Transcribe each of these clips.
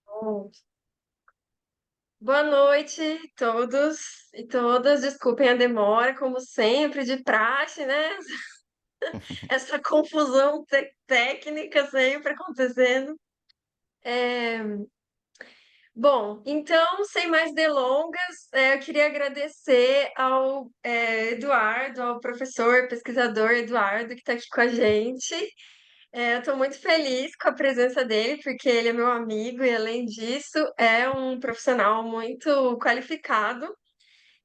Bom, boa noite a todos e todas. Desculpem a demora, como sempre, de praxe, né? Essa confusão técnica sempre acontecendo. É, Bom, então, sem mais delongas, eu queria agradecer ao Eduardo, ao professor, pesquisador Eduardo, que está aqui com a gente. Eu estou muito feliz com a presença dele, porque ele é meu amigo e, além disso, é um profissional muito qualificado.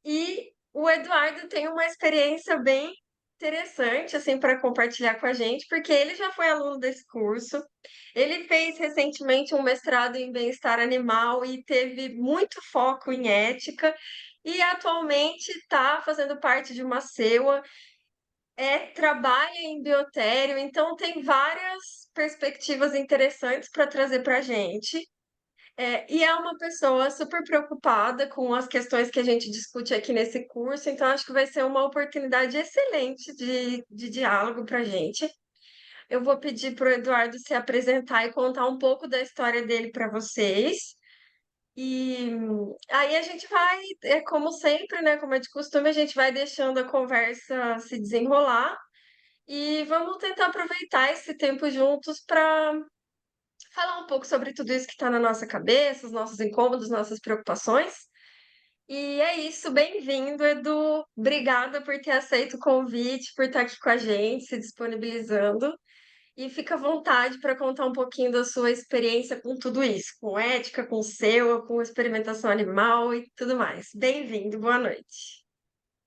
E o Eduardo tem uma experiência bem interessante assim para compartilhar com a gente, porque ele já foi aluno desse curso. Ele fez recentemente um mestrado em bem-estar animal e teve muito foco em ética. E atualmente está fazendo parte de uma CEUA, trabalha em biotério, então tem várias perspectivas interessantes para trazer para a gente. E é uma pessoa super preocupada com as questões que a gente discute aqui nesse curso, então acho que vai ser uma oportunidade excelente de diálogo para a gente. Eu vou pedir para o Eduardo se apresentar e contar um pouco da história dele para vocês. E aí a gente vai, como sempre, né, como é de costume, a gente vai deixando a conversa se desenrolar e vamos tentar aproveitar esse tempo juntos para falar um pouco sobre tudo isso que está na nossa cabeça, os nossos incômodos, nossas preocupações. E é isso, bem-vindo, Edu. Obrigada por ter aceito o convite, por estar aqui com a gente, se disponibilizando. E fica à vontade para contar um pouquinho da sua experiência com tudo isso, com ética, com SEUA, com experimentação animal e tudo mais. Bem-vindo, boa noite.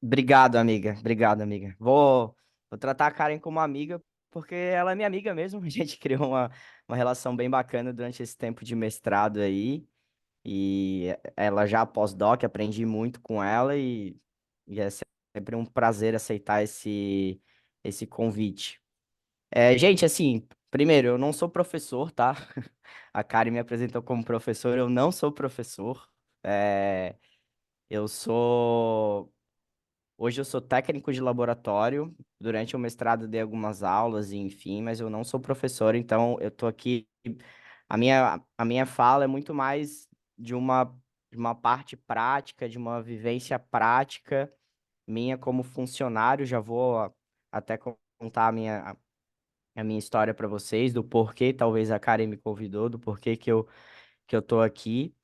Obrigado, amiga. Obrigado, amiga. Vou tratar a Karen como amiga, porque ela é minha amiga mesmo. A gente criou uma relação bem bacana durante esse tempo de mestrado aí. E ela já pós-doc, aprendi muito com ela e é sempre um prazer aceitar esse convite. Gente, assim, primeiro, eu não sou professor, tá? A Karen me apresentou como professor, eu não sou professor. É, eu sou. Hoje eu sou técnico de laboratório. Durante o mestrado dei algumas aulas, e enfim, mas eu não sou professor, então eu tô aqui. A minha fala é muito mais de uma parte prática, de uma vivência prática minha como funcionário. Já vou até contar a minha história para vocês, do porquê talvez a Karen me convidou, do porquê que eu tô aqui.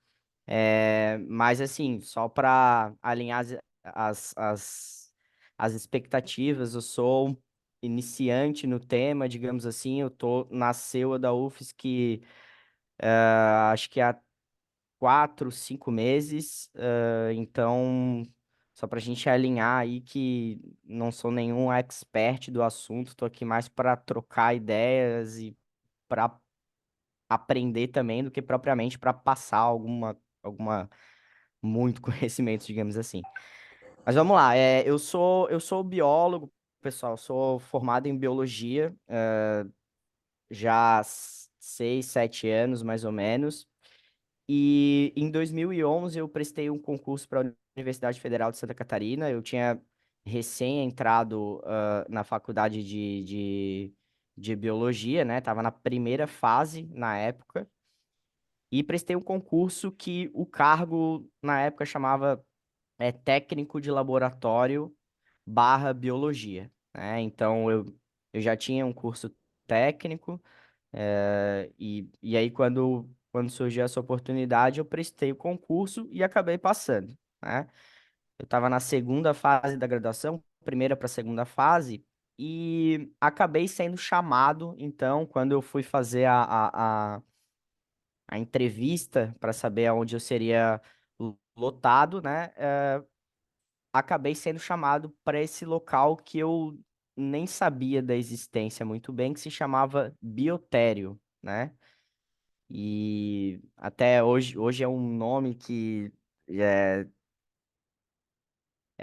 Mas assim, só para alinhar as, as, as expectativas, eu sou um iniciante no tema, digamos assim, eu tô na CEUA da UFSC, acho que há 4, 5 meses, então, só para a gente alinhar aí que não sou nenhum expert do assunto, tô aqui mais para trocar ideias e para aprender também do que propriamente para passar alguma muito conhecimento, digamos assim. Mas vamos lá, eu sou biólogo, pessoal, sou formado em biologia, já há 6, 7 anos, mais ou menos. E em 2011 eu prestei um concurso para a Universidade Federal de Santa Catarina. Eu tinha recém entrado na faculdade de biologia, né? Tava na primeira fase na época. E prestei um concurso que o cargo na época chamava técnico de laboratório barra biologia, né? Então eu já tinha um curso técnico, e aí quando surgiu essa oportunidade eu prestei o concurso e acabei passando, né? Eu estava na segunda fase da graduação, primeira para a segunda fase, e acabei sendo chamado, então, quando eu fui fazer a entrevista para saber aonde eu seria lotado, né? Acabei sendo chamado para esse local que eu nem sabia da existência muito bem, que se chamava Biotério, né? E até hoje é um nome que é,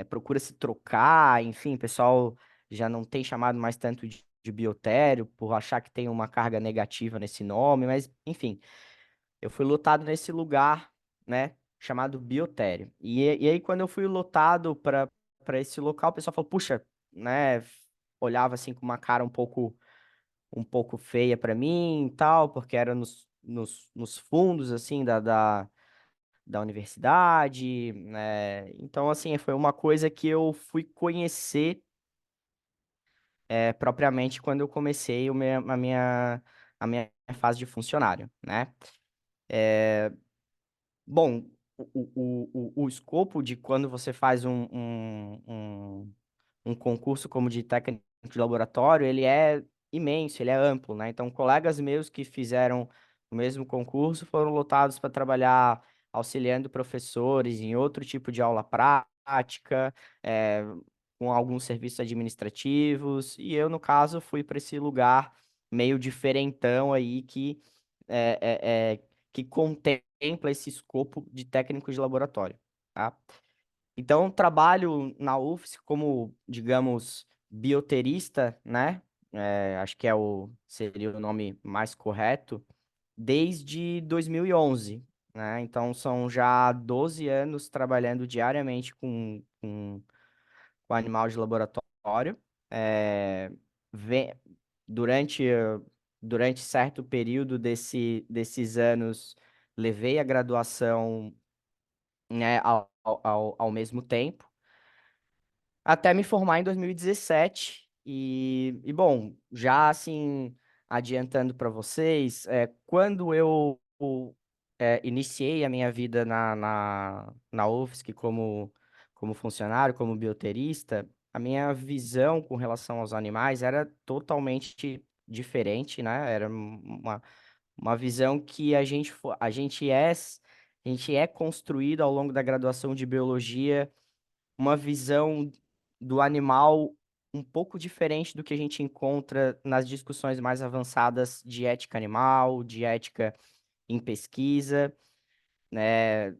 procura se trocar, enfim, o pessoal já não tem chamado mais tanto de biotério por achar que tem uma carga negativa nesse nome, mas enfim, eu fui lotado nesse lugar, né, chamado biotério. E aí quando eu fui lotado para esse local, o pessoal falou, puxa, né, olhava assim com uma cara um pouco um pouco feia para mim e tal, porque era nos fundos, assim, da universidade, né? Então, assim, foi uma coisa que eu fui conhecer propriamente quando eu comecei a minha fase de funcionário, né? Bom, o escopo de quando você faz um concurso como de técnico de laboratório, ele é imenso, ele é amplo, né? Então, colegas meus que fizeram o mesmo concurso foram lotados para trabalhar auxiliando professores em outro tipo de aula prática, com alguns serviços administrativos, e eu, no caso, fui para esse lugar meio diferentão aí é, é, é, que contempla esse escopo de técnico de laboratório, tá? Então, trabalho na UFSC como, digamos, bioterista, né? Acho que seria o nome mais correto, desde 2011, né? Então, são já 12 anos trabalhando diariamente com animal de laboratório. É, ve- durante, durante certo período desses anos, levei a graduação, né, ao mesmo tempo até me formar em 2017. Bom, já assim, adiantando para vocês, quando eu iniciei a minha vida na UFSC como funcionário, como bioterista, a minha visão com relação aos animais era totalmente diferente, né? Era uma visão que a gente é construído ao longo da graduação de biologia, uma visão do animal um pouco diferente do que a gente encontra nas discussões mais avançadas de ética animal, de ética em pesquisa, né?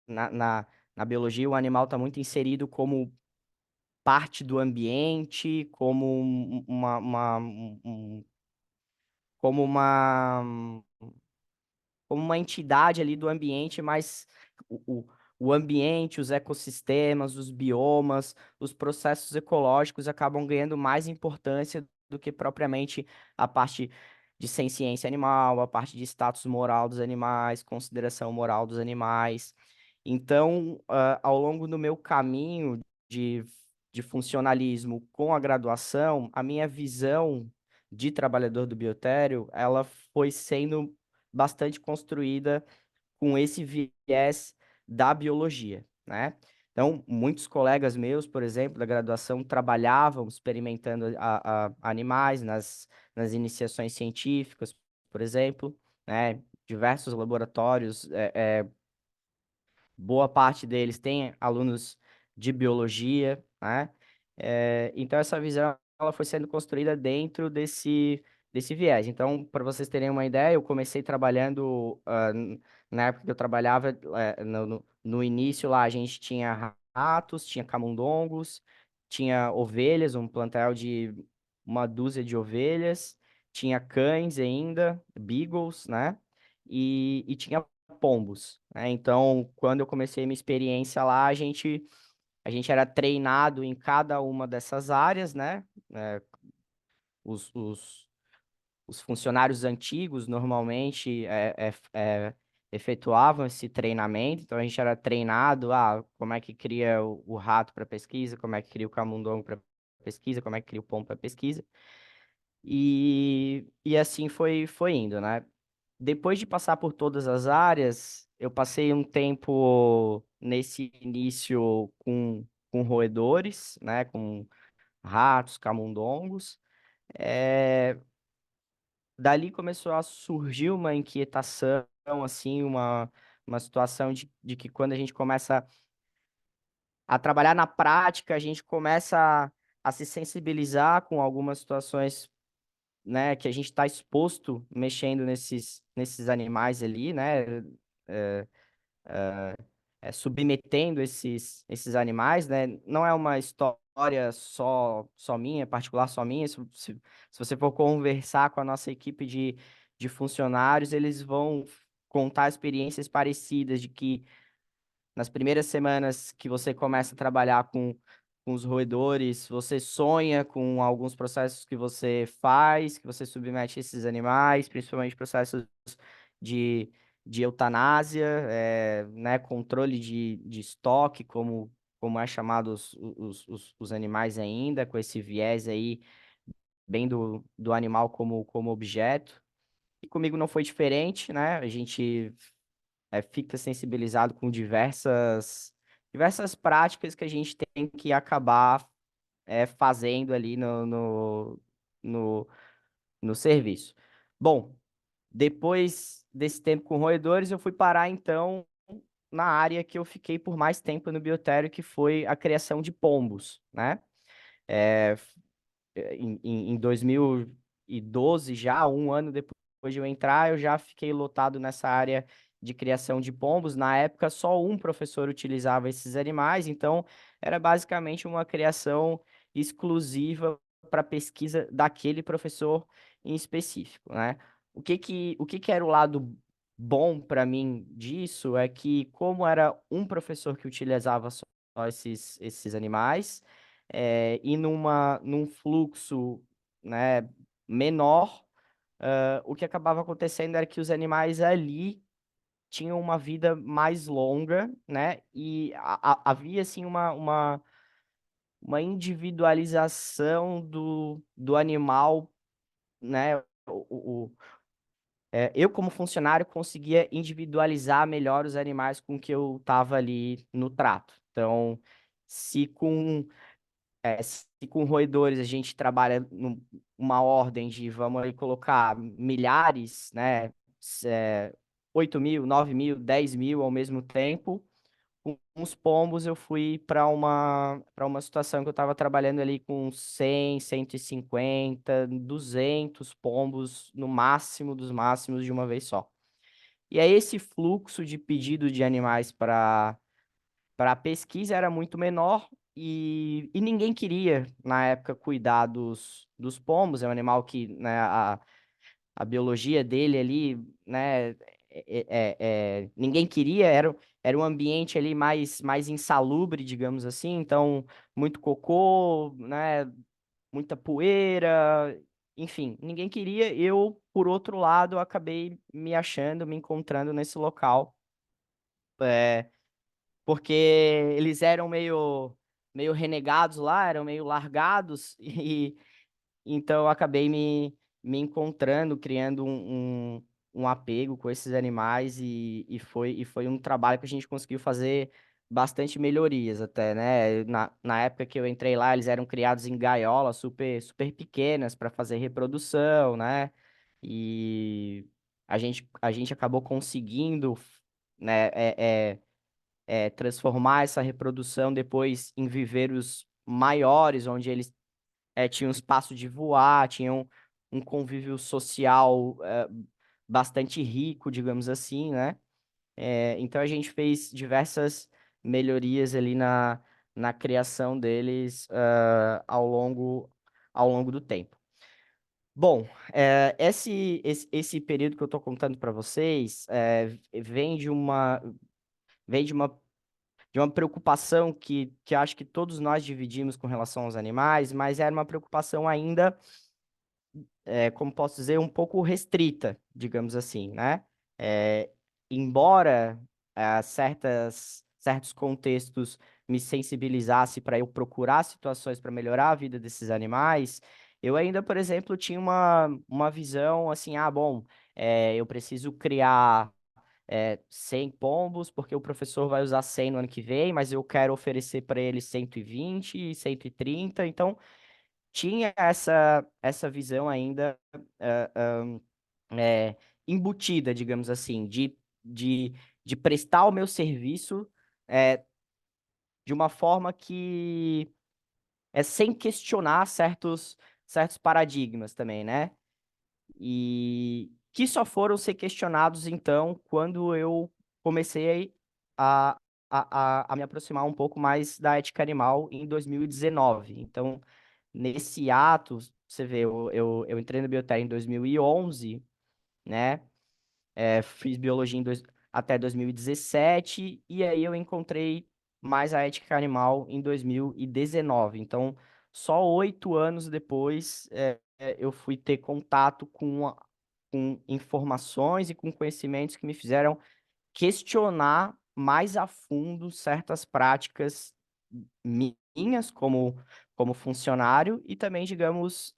Na, na, na biologia, o animal está muito inserido como parte do ambiente, como uma entidade ali do ambiente, mas o, o, o ambiente, os ecossistemas, os biomas, os processos ecológicos acabam ganhando mais importância do que propriamente a parte de ciência animal, a parte de status moral dos animais, consideração moral dos animais. Então, ao longo do meu caminho de, de funcionalismo com a graduação, a minha visão de trabalhador do biotério, ela foi sendo bastante construída com esse viés da biologia, né? Então, muitos colegas meus, por exemplo, da graduação, trabalhavam experimentando animais nas iniciações científicas, por exemplo, né? Diversos laboratórios, boa parte deles tem alunos de biologia, né? Então, essa visão ela foi sendo construída dentro desse viés. Então, para vocês terem uma ideia, eu comecei trabalhando, na época que eu trabalhava, no início lá, a gente tinha ratos, tinha camundongos, tinha ovelhas, um plantel de uma dúzia de ovelhas, tinha cães ainda, beagles, né? E tinha pombos, né? Então, quando eu comecei minha experiência lá, a gente era treinado em cada uma dessas áreas, né? É, os, os, os funcionários antigos normalmente efetuavam esse treinamento, então a gente era treinado como é que cria o rato para pesquisa, como é que cria o camundongo para pesquisa, como é que cria o pombo para pesquisa. E assim foi indo, né? Depois de passar por todas as áreas, eu passei um tempo nesse início com roedores, né? Com ratos, camundongos. É, Dali começou a surgir uma inquietação, assim, uma situação de que quando a gente começa a trabalhar na prática, a gente começa a se sensibilizar com algumas situações, né, que a gente está exposto mexendo nesses animais ali, né, é, submetendo esses animais, né, não é uma história só minha, particular só minha, se você for conversar com a nossa equipe de funcionários, eles vão contar experiências parecidas de que nas primeiras semanas que você começa a trabalhar com os roedores, você sonha com alguns processos que você faz, que você submete esses animais, principalmente processos de, de eutanásia, né, controle de estoque, como é chamado os animais ainda, com esse viés aí, bem do animal como objeto. E comigo não foi diferente, né? A gente fica sensibilizado com diversas práticas que a gente tem que acabar fazendo ali no, no serviço. Bom, depois desse tempo com roedores, eu fui parar então na área que eu fiquei por mais tempo no biotério, que foi a criação de pombos, né? É, em 2012, já um ano depois de eu entrar, eu já fiquei lotado nessa área de criação de pombos. Na época, só um professor utilizava esses animais, então era basicamente uma criação exclusiva para pesquisa daquele professor em específico, né? O que que era o lado bom para mim disso é que, como era um professor que utilizava só esses animais, e num fluxo, né, menor, o que acabava acontecendo era que os animais ali tinham uma vida mais longa, né, e havia, assim, uma individualização do animal, né, eu, como funcionário, conseguia individualizar melhor os animais com que eu estava ali no trato. Então, se com se com roedores a gente trabalha numa ordem de, vamos aí colocar, milhares, né? 8 mil, 9 mil, 10 mil ao mesmo tempo. Com os pombos eu fui para uma situação que eu estava trabalhando ali com 100, 150, 200 pombos no máximo dos máximos de uma vez só. E aí esse fluxo de pedido de animais para a pesquisa era muito menor e ninguém queria, na época, cuidar dos pombos. É um animal que, né, a biologia dele ali, né, ninguém queria, era um ambiente ali mais insalubre, digamos assim, então, muito cocô, né, muita poeira, enfim, ninguém queria. Eu, por outro lado, acabei me achando, me encontrando nesse local. é, Porque eles eram meio renegados lá, eram meio largados, e então eu acabei me encontrando, criando um apego com esses animais, e foi um trabalho que a gente conseguiu fazer bastante melhorias até, né? Na época que eu entrei lá, eles eram criados em gaiolas super, super pequenas para fazer reprodução, né? E a gente acabou conseguindo, né? Transformar essa reprodução depois em viveiros maiores, onde eles tinham espaço de voar, tinham um convívio social bastante rico, digamos assim, né? Então a gente fez diversas melhorias ali na criação deles ao longo do tempo. Bom, esse período que eu estou contando para vocês vem de uma preocupação que acho que todos nós dividimos com relação aos animais, mas era uma preocupação ainda, como posso dizer, um pouco restrita, digamos assim, né? É, embora certos contextos me sensibilizasse para eu procurar situações para melhorar a vida desses animais, eu ainda, por exemplo, tinha uma visão assim, bom, eu preciso criar 100 pombos, porque o professor vai usar 100 no ano que vem, mas eu quero oferecer para ele 120, 130. Então, tinha essa visão ainda eh, ahn, embutida, digamos assim, de, de prestar o meu serviço eh, de uma forma que sem questionar certos paradigmas também, né? E que só foram ser questionados, então, quando eu comecei a, a me aproximar um pouco mais da ética animal em 2019. Então, nesse ato, você vê, eu entrei no Biotério em 2011, né? Fiz biologia até 2017, e aí eu encontrei mais a ética animal em 2019. Então, só 8 anos depois, eu fui ter contato com informações e com conhecimentos que me fizeram questionar mais a fundo certas práticas minhas como funcionário e também, digamos,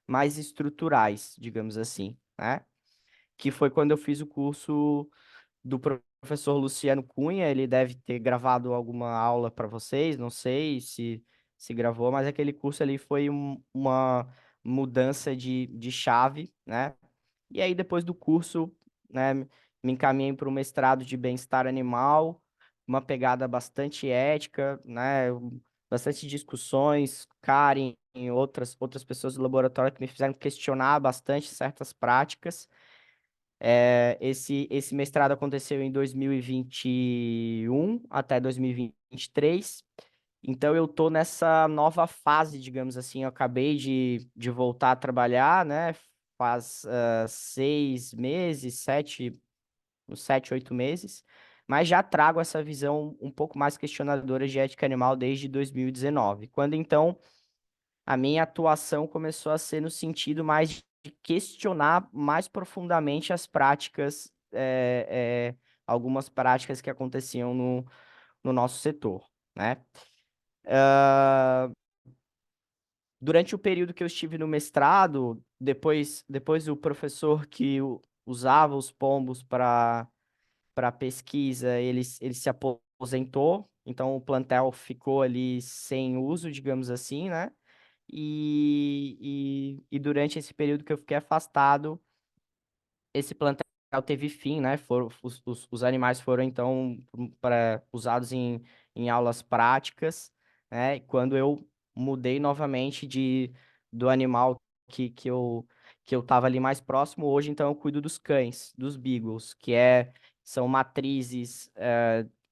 mais estruturais, digamos assim, né? Que foi quando eu fiz o curso do professor Luciano Cunha. Ele deve ter gravado alguma aula para vocês, não sei se gravou, mas aquele curso ali foi uma mudança de chave, né? E aí, depois do curso, né, me encaminhei para o mestrado de bem-estar animal, uma pegada bastante ética, né? Bastante discussões, Karen e outras pessoas do laboratório que me fizeram questionar bastante certas práticas. Esse mestrado aconteceu em 2021 até 2023. Então, eu tô nessa nova fase, digamos assim. Eu acabei de voltar a trabalhar, né? Faz 6 meses, uns 7, 8 meses. Mas já trago essa visão um pouco mais questionadora de ética animal desde 2019. Quando, então, a minha atuação começou a ser no sentido mais de questionar mais profundamente as práticas, algumas práticas que aconteciam no nosso setor, né? Durante o período que eu estive no mestrado, depois o professor que usava os pombos para pesquisa, ele se aposentou, então o plantel ficou ali sem uso, digamos assim, né? E durante esse período que eu fiquei afastado, esse plantel teve fim, né? Os animais foram, então, usados em aulas práticas, né? E quando eu mudei novamente do animal que eu estava ali mais próximo, hoje, então, eu cuido dos cães, dos beagles, são matrizes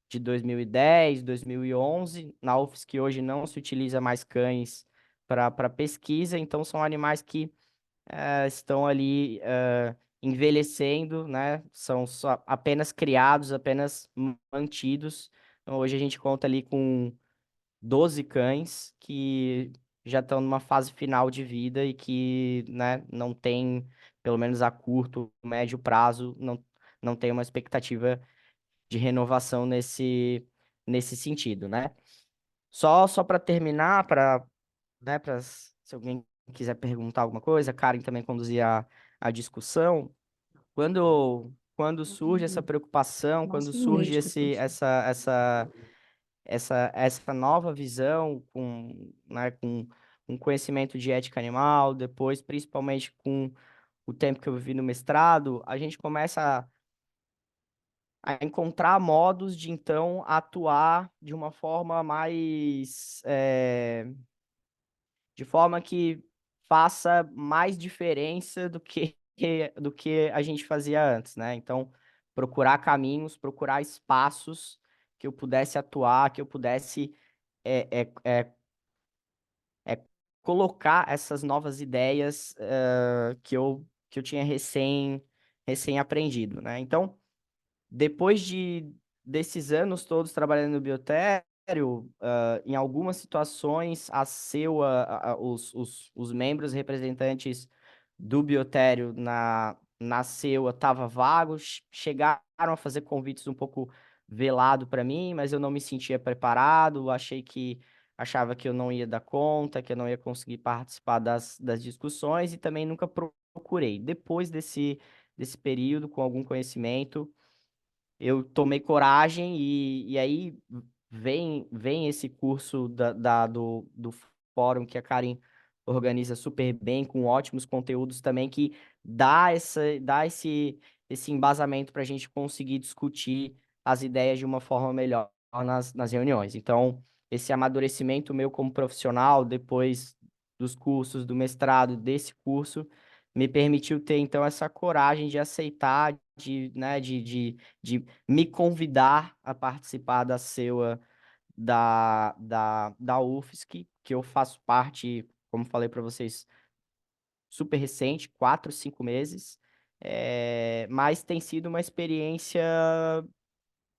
de 2010, 2011, na UFSC hoje não se utiliza mais cães para pesquisa, então são animais que estão ali envelhecendo, né? São só apenas criados, apenas mantidos. Então, hoje a gente conta ali com 12 cães que já estão numa fase final de vida e que, né, não tem, pelo menos a curto, médio prazo, não tem uma expectativa de renovação nesse sentido, né? Só para terminar, né, se alguém quiser perguntar alguma coisa, a Karen também conduzia a discussão. Quando surge essa preocupação, quando surge essa nova visão né, com conhecimento de ética animal, depois, principalmente com o tempo que eu vivi no mestrado, a gente começa a encontrar modos de, então, atuar de uma forma de forma que faça mais diferença do que a gente fazia antes, né? Então, procurar caminhos, procurar espaços que eu pudesse atuar, que eu pudesse é, é, é, colocar essas novas ideias que eu tinha recém aprendido, né? Então, depois desses anos todos trabalhando no biotério, em algumas situações, a CEUA, os membros representantes do biotério na CEUA estava vagos, chegaram a fazer convites um pouco velado para mim, mas eu não me sentia preparado, achava que eu não ia dar conta, que eu não ia conseguir participar das discussões e também nunca procurei. Depois desse período, com algum conhecimento, eu tomei coragem e aí vem esse curso do fórum que a Karen organiza super bem, com ótimos conteúdos também, que dá esse embasamento para a gente conseguir discutir as ideias de uma forma melhor nas reuniões. Então, esse amadurecimento meu como profissional, depois dos cursos, do mestrado, desse curso, me permitiu ter, então, essa coragem de aceitar, né, de me convidar a participar da CEUA da UFSC, que eu faço parte, como falei para vocês, super recente, 4, 5 meses, mas tem sido uma experiência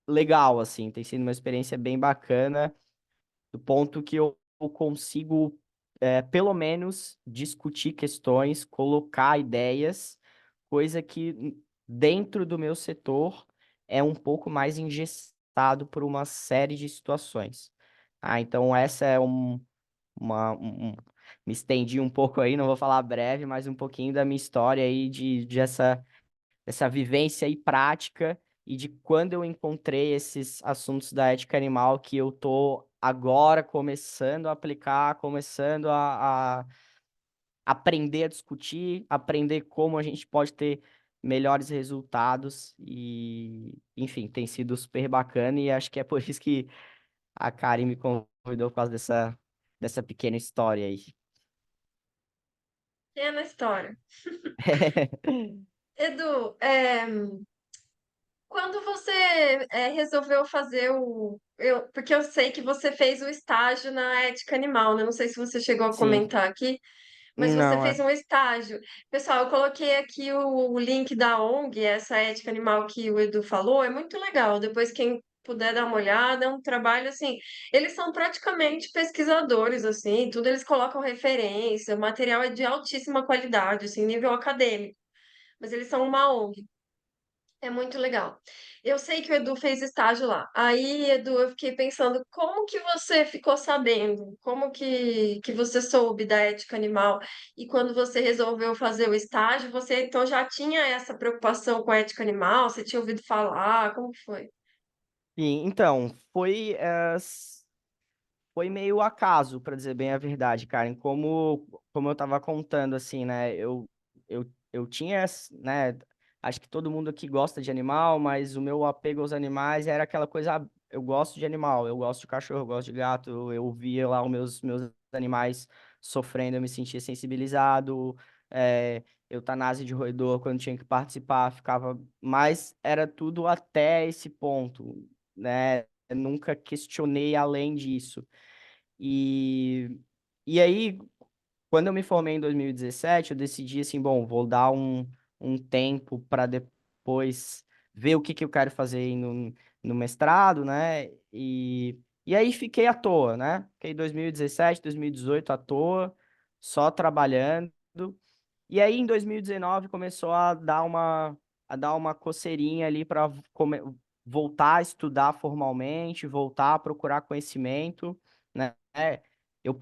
legal, assim, tem sido uma experiência bem bacana, do ponto que eu consigo, pelo menos, discutir questões, colocar ideias, coisa que dentro do meu setor é um pouco mais engessado por uma série de situações. Ah, então essa é me estendi um pouco aí, não vou falar breve, mas um pouquinho da minha história aí de essa vivência e prática e de quando eu encontrei esses assuntos da ética animal que eu tô agora começando a aplicar, começando a aprender a discutir, aprender como a gente pode ter melhores resultados e, enfim, tem sido super bacana e acho que é por isso que a Karen me convidou por causa dessa pequena história aí. Pequena história. Edu, quando você resolveu fazer porque eu sei que você fez o estágio na ética animal, né? Não sei se você chegou a Sim, comentar aqui, mas você não, fez um estágio. Pessoal, eu coloquei aqui o link da ONG, essa ética animal que o Edu falou, é muito legal. Depois, quem puder dar uma olhada, é um trabalho assim. Eles são praticamente pesquisadores, assim, tudo eles colocam referência, o material é de altíssima qualidade, assim, nível acadêmico. Mas eles são uma ONG. É muito legal. Eu sei que o Edu fez estágio lá. Aí, Edu, eu fiquei pensando, como que você ficou sabendo? Como que você soube da ética animal? E quando você resolveu fazer o estágio, você então já tinha essa preocupação com a ética animal? Você tinha ouvido falar? Como que foi? sim, então, foi meio acaso, para dizer bem a verdade, Karen. Como eu tava contando, assim, né? Eu tinha, né? Acho que todo mundo aqui gosta de animal, mas o meu apego aos animais era aquela coisa, eu gosto de animal, eu gosto de cachorro, eu gosto de gato, eu via lá os meus animais sofrendo, eu me sentia sensibilizado, eutanásia de roedor, quando tinha que participar, ficava... Mas era tudo até esse ponto, né? Eu nunca questionei além disso. E, e aí, quando eu me formei em 2017, eu decidi assim, bom, vou dar um tempo para depois ver o que que eu quero fazer no mestrado, né? E aí fiquei à toa, né? Fiquei 2017, 2018 à toa, só trabalhando. E aí, em 2019, começou a dar uma coceirinha ali para voltar a estudar formalmente, voltar a procurar conhecimento, né? Eu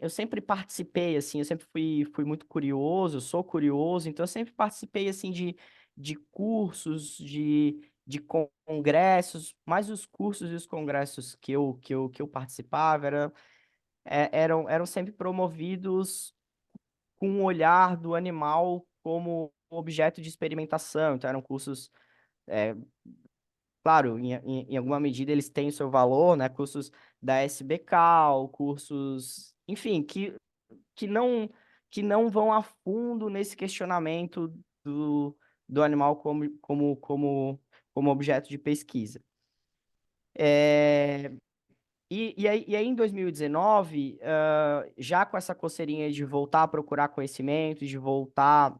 sempre participei, assim, eu sempre fui muito curioso, sou curioso, então eu sempre participei, assim, de cursos, de congressos, mas os cursos e os congressos que eu participava eram sempre promovidos com um olhar do animal como objeto de experimentação. Então, eram cursos, é, claro, em alguma medida eles têm o seu valor, né? Cursos da SBCal, cursos, enfim, que não vão a fundo nesse questionamento do animal como objeto de pesquisa. É, e aí, em 2019, já com essa coceirinha de voltar a procurar conhecimento, de voltar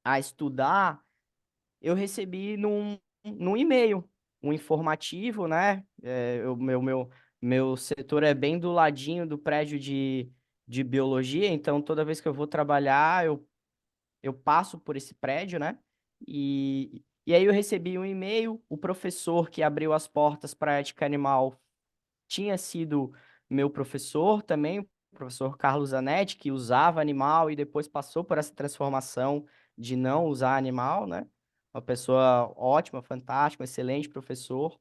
a estudar, eu recebi num e-mail um informativo, né? Meu setor é bem do ladinho do prédio de biologia, então toda vez que eu vou trabalhar, eu passo por esse prédio, né? E aí eu recebi um e-mail, o professor que abriu as portas para a ética animal tinha sido meu professor também, o professor Carlos Zanetti, que usava animal e depois passou por essa transformação de não usar animal, né? Uma pessoa ótima, fantástica, um excelente professor.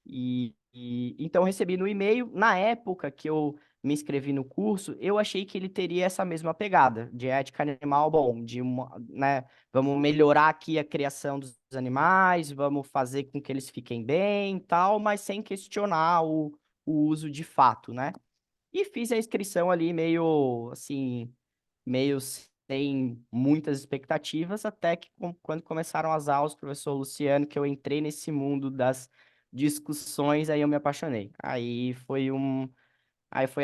Então eu recebi no e-mail, na época que eu me inscrevi no curso, eu achei que ele teria essa mesma pegada de ética animal, bom, né, vamos melhorar aqui a criação dos animais, vamos fazer com que eles fiquem bem e tal, mas sem questionar o uso de fato, né? E fiz a inscrição ali meio assim, meio sem muitas expectativas, até que quando começaram as aulas, professor Luciano, que eu entrei nesse mundo das discussões, aí eu me apaixonei. Aí foi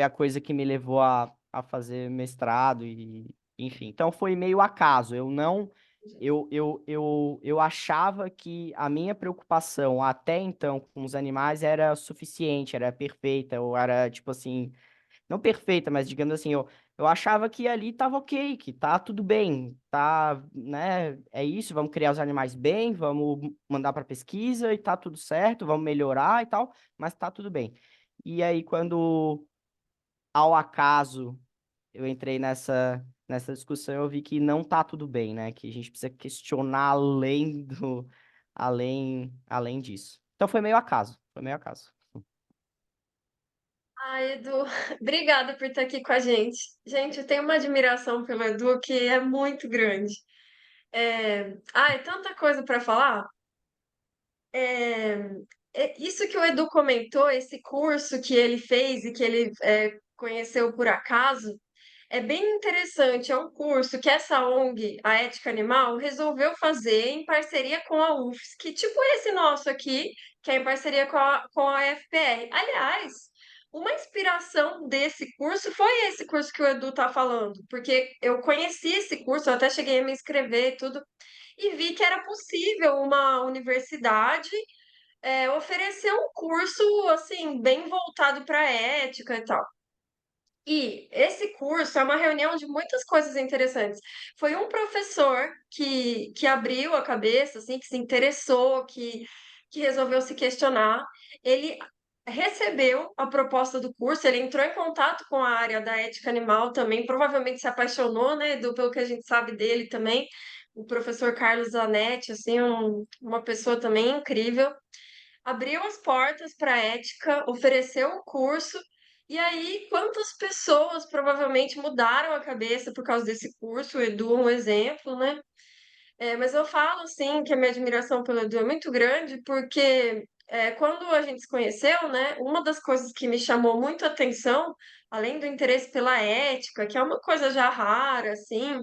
a coisa que me levou a fazer mestrado e, enfim. Então foi meio acaso. Eu não eu achava que a minha preocupação até então com os animais era suficiente, era perfeita, ou era, tipo assim, não perfeita, mas digamos assim, eu achava que ali tava ok, que tá tudo bem, tá, né? É isso, vamos criar os animais bem, vamos mandar para pesquisa e tá tudo certo, vamos melhorar e tal, mas tá tudo bem. E aí, quando ao acaso eu entrei nessa discussão, eu vi que não tá tudo bem, né? Que a gente precisa questionar além disso. Então foi meio acaso, foi meio acaso. Ai, Edu, obrigada por estar aqui com a gente. Gente, eu tenho uma admiração pelo Edu que é muito grande. Ai, tanta coisa para falar. É, isso que o Edu comentou, esse curso que ele fez e que ele conheceu por acaso, é bem interessante. É um curso que essa ONG, a Ética Animal, resolveu fazer em parceria com a UFSC, tipo esse nosso aqui, que é em parceria com a FPR. Aliás, uma inspiração desse curso foi esse curso que o Edu está falando, porque eu conheci esse curso, eu até cheguei a me inscrever e tudo, e vi que era possível uma universidade oferecer um curso assim bem voltado para ética e tal. E esse curso é uma reunião de muitas coisas interessantes. Foi um professor que abriu a cabeça, assim, que se interessou, que resolveu se questionar. Ele recebeu a proposta do curso, ele entrou em contato com a área da ética animal também, provavelmente se apaixonou, né, pelo que a gente sabe dele também. O professor Carlos Zanetti, assim, uma pessoa também incrível, abriu as portas para a ética, ofereceu um curso, e aí quantas pessoas provavelmente mudaram a cabeça por causa desse curso? O Edu é um exemplo, né? Mas eu falo assim que a minha admiração pelo Edu é muito grande, porque quando a gente se conheceu, né, uma das coisas que me chamou muito a atenção, além do interesse pela ética, que é uma coisa já rara, assim,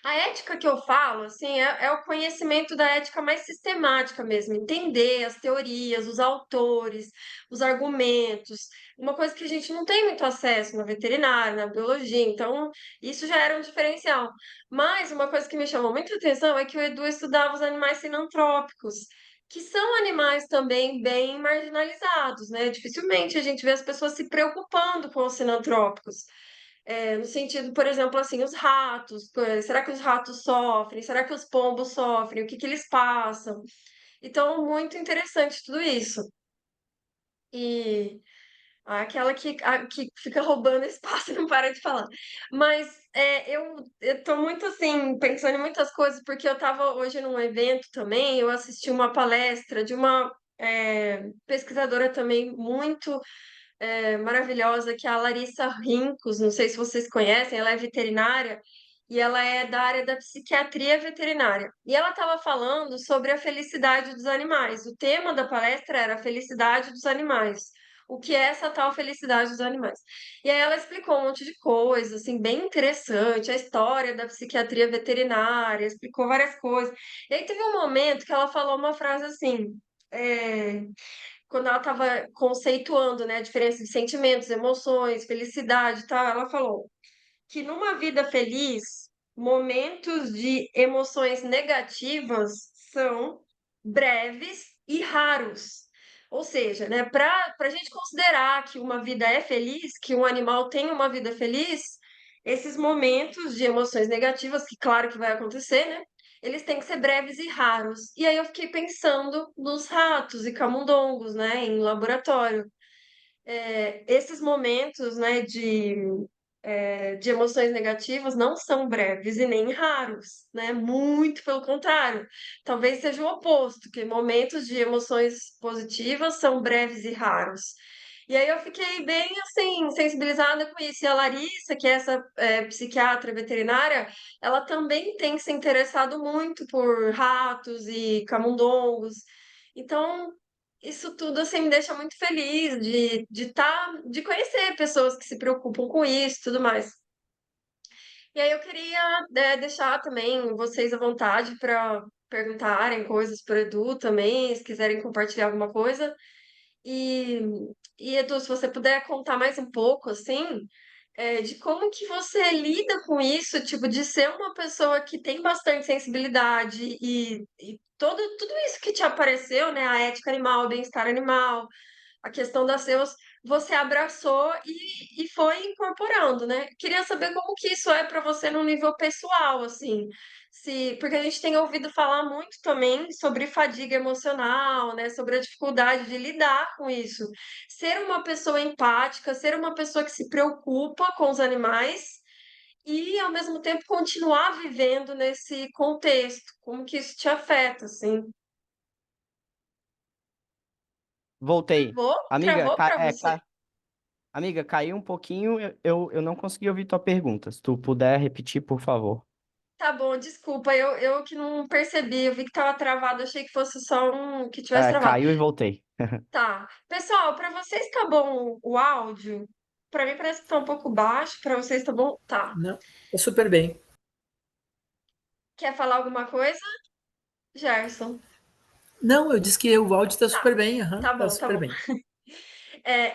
a ética que eu falo, assim, é o conhecimento da ética mais sistemática mesmo, entender as teorias, os autores, os argumentos, uma coisa que a gente não tem muito acesso na veterinária, na biologia, então isso já era um diferencial. Mas uma coisa que me chamou muita atenção é que o Edu estudava os animais sinantrópicos, que são animais também bem marginalizados, né? Dificilmente a gente vê as pessoas se preocupando com os sinantrópicos. No sentido, por exemplo, assim, os ratos, será que os ratos sofrem? Será que os pombos sofrem? O que que eles passam? Então, muito interessante tudo isso. E aquela que fica roubando espaço e não para de falar. Mas eu tô muito assim, pensando em muitas coisas, porque eu estava hoje num evento também, eu assisti uma palestra de uma pesquisadora também muito maravilhosa, que é a Larissa Rincos, não sei se vocês conhecem, ela é veterinária e ela é da área da psiquiatria veterinária. E ela estava falando sobre a felicidade dos animais. O tema da palestra era a felicidade dos animais. O que é essa tal felicidade dos animais? E aí ela explicou um monte de coisa, assim, bem interessante, a história da psiquiatria veterinária, explicou várias coisas. E aí teve um momento que ela falou uma frase assim, é, quando ela estava conceituando, né, a diferença de sentimentos, emoções, felicidade e tal, ela falou que numa vida feliz, momentos de emoções negativas são breves e raros. Ou seja, né, para a gente considerar que uma vida é feliz, que um animal tem uma vida feliz, esses momentos de emoções negativas, que claro que vai acontecer, né? Eles têm que ser breves e raros. E aí eu fiquei pensando nos ratos e camundongos, né, em laboratório. Esses momentos, né, de emoções negativas não são breves e nem raros, né? Muito pelo contrário. Talvez seja o oposto, que momentos de emoções positivas são breves e raros. E aí eu fiquei bem assim, sensibilizada com isso. E a Larissa, que é essa psiquiatra veterinária, ela também tem se interessado muito por ratos e camundongos. Então, isso tudo assim me deixa muito feliz de conhecer pessoas que se preocupam com isso, e tudo mais. E aí eu queria deixar também vocês à vontade para perguntarem coisas para o Edu também, se quiserem compartilhar alguma coisa. E, Edu, se você puder contar mais um pouco, assim, de como que você lida com isso, tipo, de ser uma pessoa que tem bastante sensibilidade e tudo isso que te apareceu, né? A ética animal, o bem-estar animal, a questão das seus, você abraçou e foi incorporando, né? Queria saber como que isso é para você no nível pessoal, assim. Se, porque a gente tem ouvido falar muito também sobre fadiga emocional, né? Sobre a dificuldade de lidar com isso. Ser uma pessoa empática, ser uma pessoa que se preocupa com os animais e, ao mesmo tempo, continuar vivendo nesse contexto. Como que isso te afeta, assim? Voltei. Travou? Amiga, Travou para você? amiga, caiu um pouquinho, eu não consegui ouvir tua pergunta. Se tu puder repetir, por favor. Tá bom, desculpa, eu que não percebi, eu vi que tava travado, achei que fosse só um que tivesse É, travado. caiu e voltei. Tá. Pessoal, para vocês tá bom o áudio? Para mim parece que tá um pouco baixo, para vocês tá bom? Tá. Não, tá super bem. Quer falar alguma coisa, Gerson? Não, eu disse que o áudio tá super Tá. bem, aham, Tá tá bom, tá super bom. bem.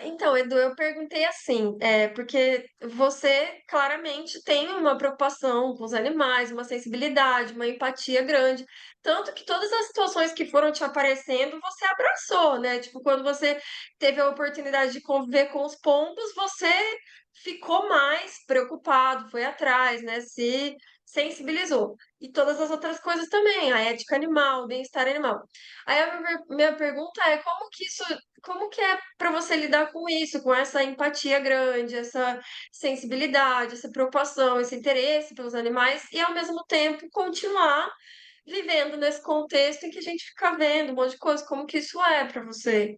Então, Edu, eu perguntei assim, porque você claramente tem uma preocupação com os animais, uma sensibilidade, uma empatia grande, tanto que todas as situações que foram te aparecendo, você abraçou, né? Tipo, quando você teve a oportunidade de conviver com os pombos, você ficou mais preocupado, foi atrás, né? Se sensibilizou. E todas as outras coisas também, a ética animal, o bem-estar animal. Aí a minha pergunta é como que é para você lidar com isso, com essa empatia grande, essa sensibilidade, essa preocupação, esse interesse pelos animais e ao mesmo tempo continuar vivendo nesse contexto em que a gente fica vendo um monte de coisa, como que isso é para você?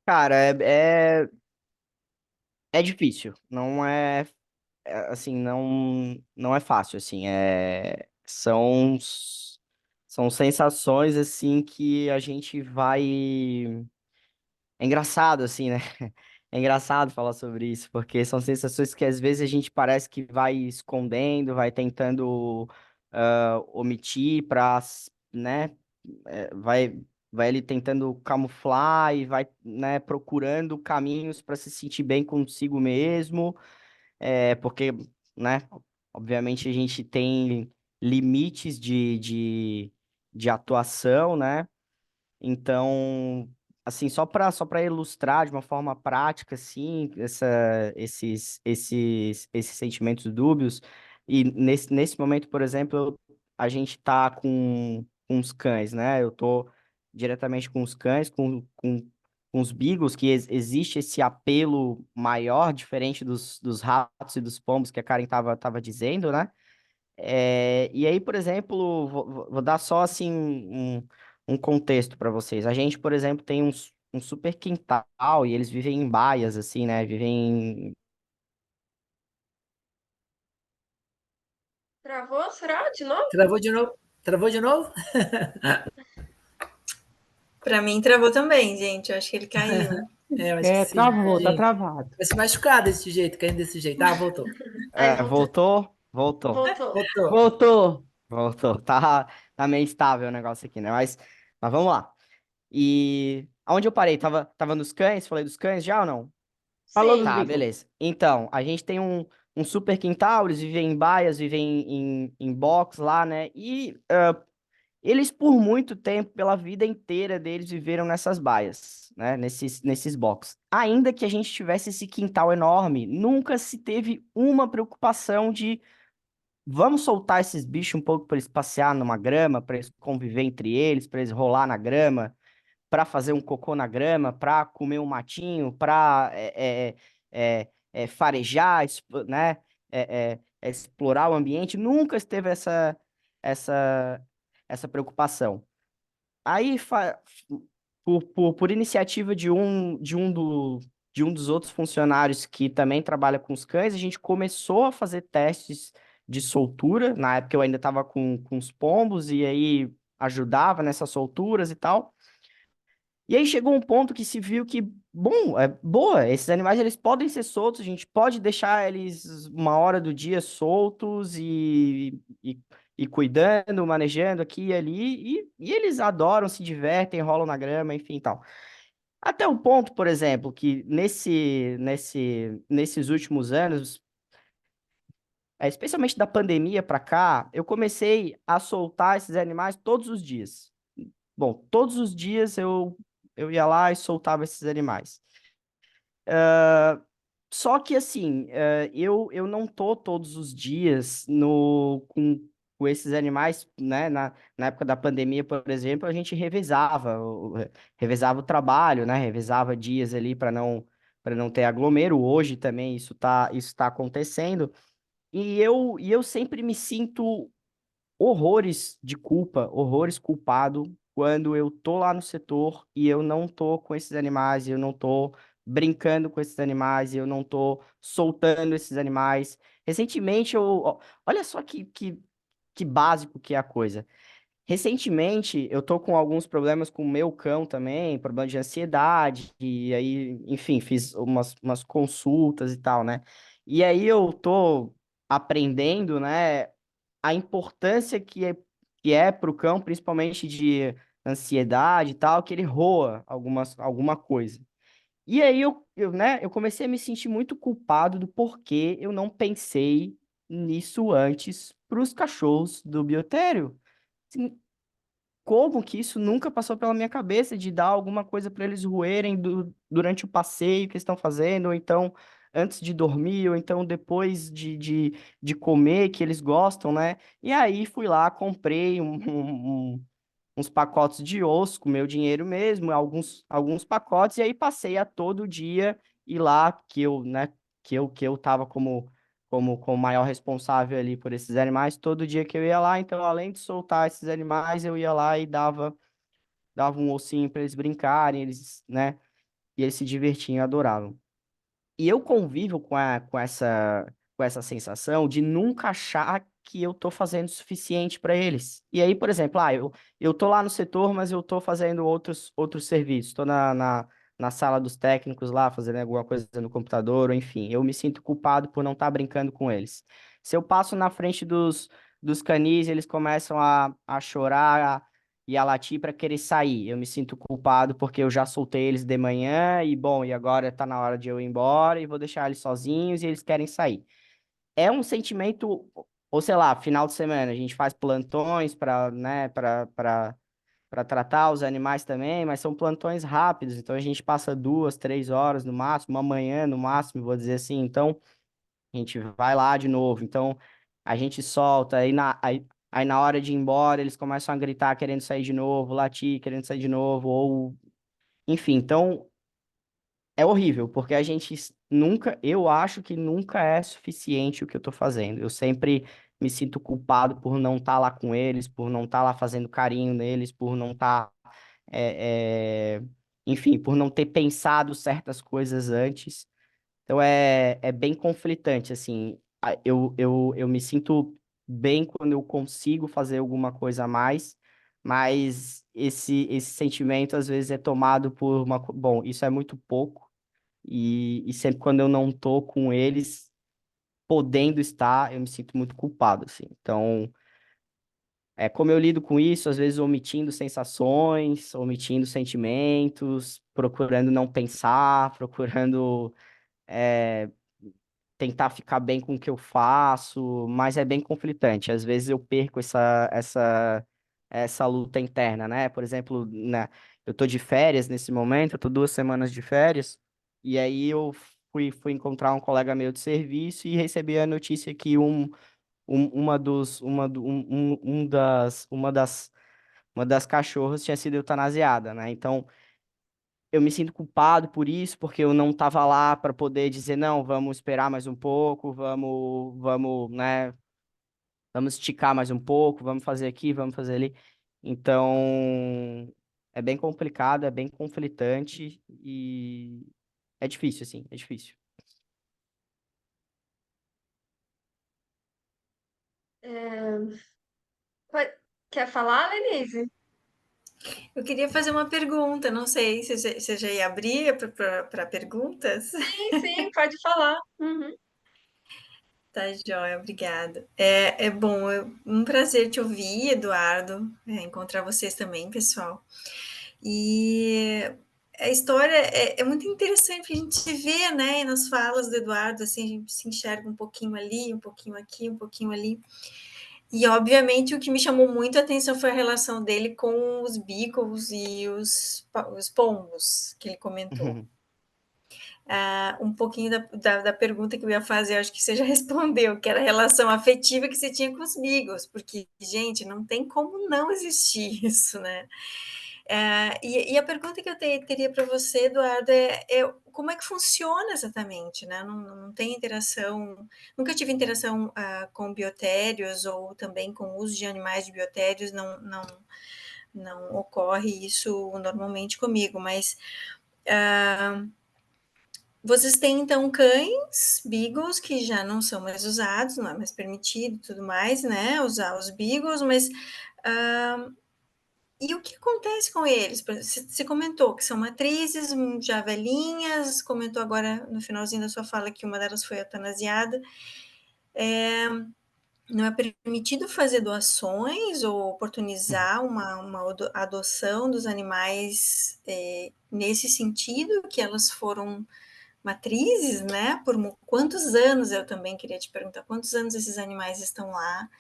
Cara, é difícil. Não assim, não é fácil, assim. São sensações, assim, que a gente vai. É engraçado, assim, né? É engraçado falar sobre isso, porque são sensações que às vezes a gente parece que vai escondendo, vai tentando omitir para, né? Vai, vai ali tentando camuflar e vai, né, procurando caminhos para se sentir bem consigo mesmo, porque, né? Obviamente a gente tem limites de atuação, né? Então, assim, só para ilustrar de uma forma prática, assim, esses sentimentos dúbios, e nesse momento, por exemplo, a gente tá com os cães, né? Eu tô diretamente com os cães, com os beagles, que existe esse apelo maior, diferente dos ratos e dos pombos que a Karen tava dizendo, né? E aí, por exemplo, vou dar só assim um contexto para vocês. A gente, por exemplo, tem um super quintal e eles vivem em baias, assim, né? Vivem. Travou? Será? De novo? Travou de novo? Travou de novo? Pra mim travou também, gente. Eu acho que ele caiu. Eu acho que sim. Travou, tá Gente, travado. vai se machucar desse jeito, caindo desse jeito. Ah, voltou. Aí, voltou. Voltou? Voltou. Voltou. Voltou. Voltou! Voltou. Tá meio instável o negócio aqui, né? Mas vamos lá. E aonde eu parei? Tava nos cães? Falei dos cães já ou não? Falou dos Sim. Tá, Beagles. beleza. Então, a gente tem um super quintal, eles vivem em baias, vivem em box lá, né? E eles, por muito tempo, pela vida inteira deles, viveram nessas baias, né? Nesses box. Ainda que a gente tivesse esse quintal enorme, nunca se teve uma preocupação de vamos soltar esses bichos um pouco para eles passear numa grama, para eles conviver entre eles, para eles rolar na grama, para fazer um cocô na grama, para comer um matinho, para farejar, né? Explorar o ambiente. Nunca esteve essa, essa preocupação. Aí, por iniciativa de um dos outros funcionários que também trabalha com os cães, a gente começou a fazer testes de soltura. Na época eu ainda estava com os pombos, e aí ajudava nessas solturas e tal. E aí chegou um ponto que se viu que, bom, boa, esses animais eles podem ser soltos, a gente pode deixar eles uma hora do dia soltos e cuidando, manejando aqui e ali, e eles adoram, se divertem, rolam na grama, enfim, tal. Até o ponto, por exemplo, que nesses últimos anos, especialmente da pandemia para cá, eu comecei a soltar esses animais todos os dias. Bom, todos os dias eu ia lá e soltava esses animais. Só que assim, eu não tô todos os dias com esses animais, né? Na época da pandemia, por exemplo, a gente revezava o trabalho, né? Revezava dias ali para não ter aglomero. Hoje também isso tá acontecendo. E eu sempre me sinto horrores de culpa, horrores culpado quando eu tô lá no setor e eu não tô com esses animais, eu não tô brincando com esses animais, eu não tô soltando esses animais. Recentemente, olha só que básico que é a coisa. Recentemente, eu tô com alguns problemas com o meu cão também, problema de ansiedade, e aí, enfim, fiz umas consultas e tal, né? E aí eu tô aprendendo, né, a importância que é para o cão, principalmente de ansiedade e tal, que ele roa alguma coisa. E aí eu comecei a me sentir muito culpado do porquê eu não pensei nisso antes para os cachorros do biotério. Assim, como que isso nunca passou pela minha cabeça de dar alguma coisa para eles roerem durante o passeio que eles estão fazendo, ou então antes de dormir, ou então depois de comer, que eles gostam, né? E aí fui lá, comprei uns pacotes de osso com meu dinheiro mesmo, alguns pacotes, e aí passei a todo dia ir lá, que eu, né, que eu tava como maior responsável ali por esses animais, todo dia que eu ia lá, então além de soltar esses animais, eu ia lá e dava um ossinho para eles brincarem, eles, né, e eles se divertiam, adoravam. E eu convivo com essa sensação de nunca achar que eu tô fazendo o suficiente para eles. E aí, por exemplo, eu tô lá no setor, mas eu tô fazendo outros serviços. Tô na sala dos técnicos lá, fazendo alguma coisa no computador, ou enfim. Eu me sinto culpado por não estar brincando com eles. Se eu passo na frente dos canis, eles começam a chorar, e a latir para querer sair. Eu me sinto culpado porque eu já soltei eles de manhã e, bom, e agora tá na hora de eu ir embora e vou deixar eles sozinhos e eles querem sair. É um sentimento, ou sei lá, final de semana, a gente faz plantões para, né, para tratar os animais também, mas são plantões rápidos, então a gente passa 2, 3 horas no máximo, uma manhã no máximo, vou dizer assim, então a gente vai lá de novo. Então, a gente solta, aí na hora de ir embora, eles começam a gritar querendo sair de novo, latir querendo sair de novo, ou enfim. Então, é horrível, porque a gente nunca, eu acho que nunca é suficiente o que eu tô fazendo. Eu sempre me sinto culpado por não estar lá com eles, por não estar lá fazendo carinho neles, por não estar, enfim, por não ter pensado certas coisas antes. Então é bem conflitante, assim. Eu me sinto bem quando eu consigo fazer alguma coisa a mais, mas esse sentimento às vezes é tomado por bom, isso é muito pouco, e sempre quando eu não tô com eles, podendo estar, eu me sinto muito culpado, assim. Então, como eu lido com isso, às vezes omitindo sensações, omitindo sentimentos, procurando não pensar, procurando. é, Tentar ficar bem com o que eu faço, mas é bem conflitante. Às vezes eu perco essa luta interna, né? Por exemplo, né, eu tô de férias nesse momento, eu tô 2 semanas de férias, e aí eu fui encontrar um colega meu de serviço e recebi a notícia que uma das cachorras tinha sido eutanasiada, né? Então, eu me sinto culpado por isso, porque eu não estava lá para poder dizer, não, vamos esperar mais um pouco, vamos, né, vamos esticar mais um pouco, vamos fazer aqui, vamos fazer ali. Então, é bem complicado, é bem conflitante e é difícil, assim, é difícil. É, quer falar, Lenise? Eu queria fazer uma pergunta, não sei se você já ia abrir para perguntas. Sim, sim, pode falar. Uhum. Tá, joia, obrigada. É bom, um prazer te ouvir, Eduardo, encontrar vocês também, pessoal. E a história é muito interessante, porque a gente vê, né, nas falas do Eduardo, assim, a gente se enxerga um pouquinho ali, um pouquinho aqui, um pouquinho ali. E, obviamente, o que me chamou muito a atenção foi a relação dele com os beagles e os pombos, que ele comentou. Um pouquinho da pergunta que eu ia fazer, acho que você já respondeu, que era a relação afetiva que você tinha com os beagles, porque, gente, não tem como não existir isso, né? E a pergunta que eu teria para você, Eduardo, é como é que funciona exatamente, né? Não tem interação, nunca tive interação com biotérios ou também com o uso de animais de biotérios, não ocorre isso normalmente comigo, mas vocês têm então cães, beagles, que já não são mais usados, não é mais permitido e tudo mais, né? Usar os beagles, mas e o que acontece com eles? Você comentou que são matrizes, já velhinhas, comentou agora no finalzinho da sua fala que uma delas foi eutanasiada. Não é permitido fazer doações ou oportunizar uma adoção dos animais nesse sentido, que elas foram matrizes, né? Por quantos anos, eu também queria te perguntar, quantos anos esses animais estão lá?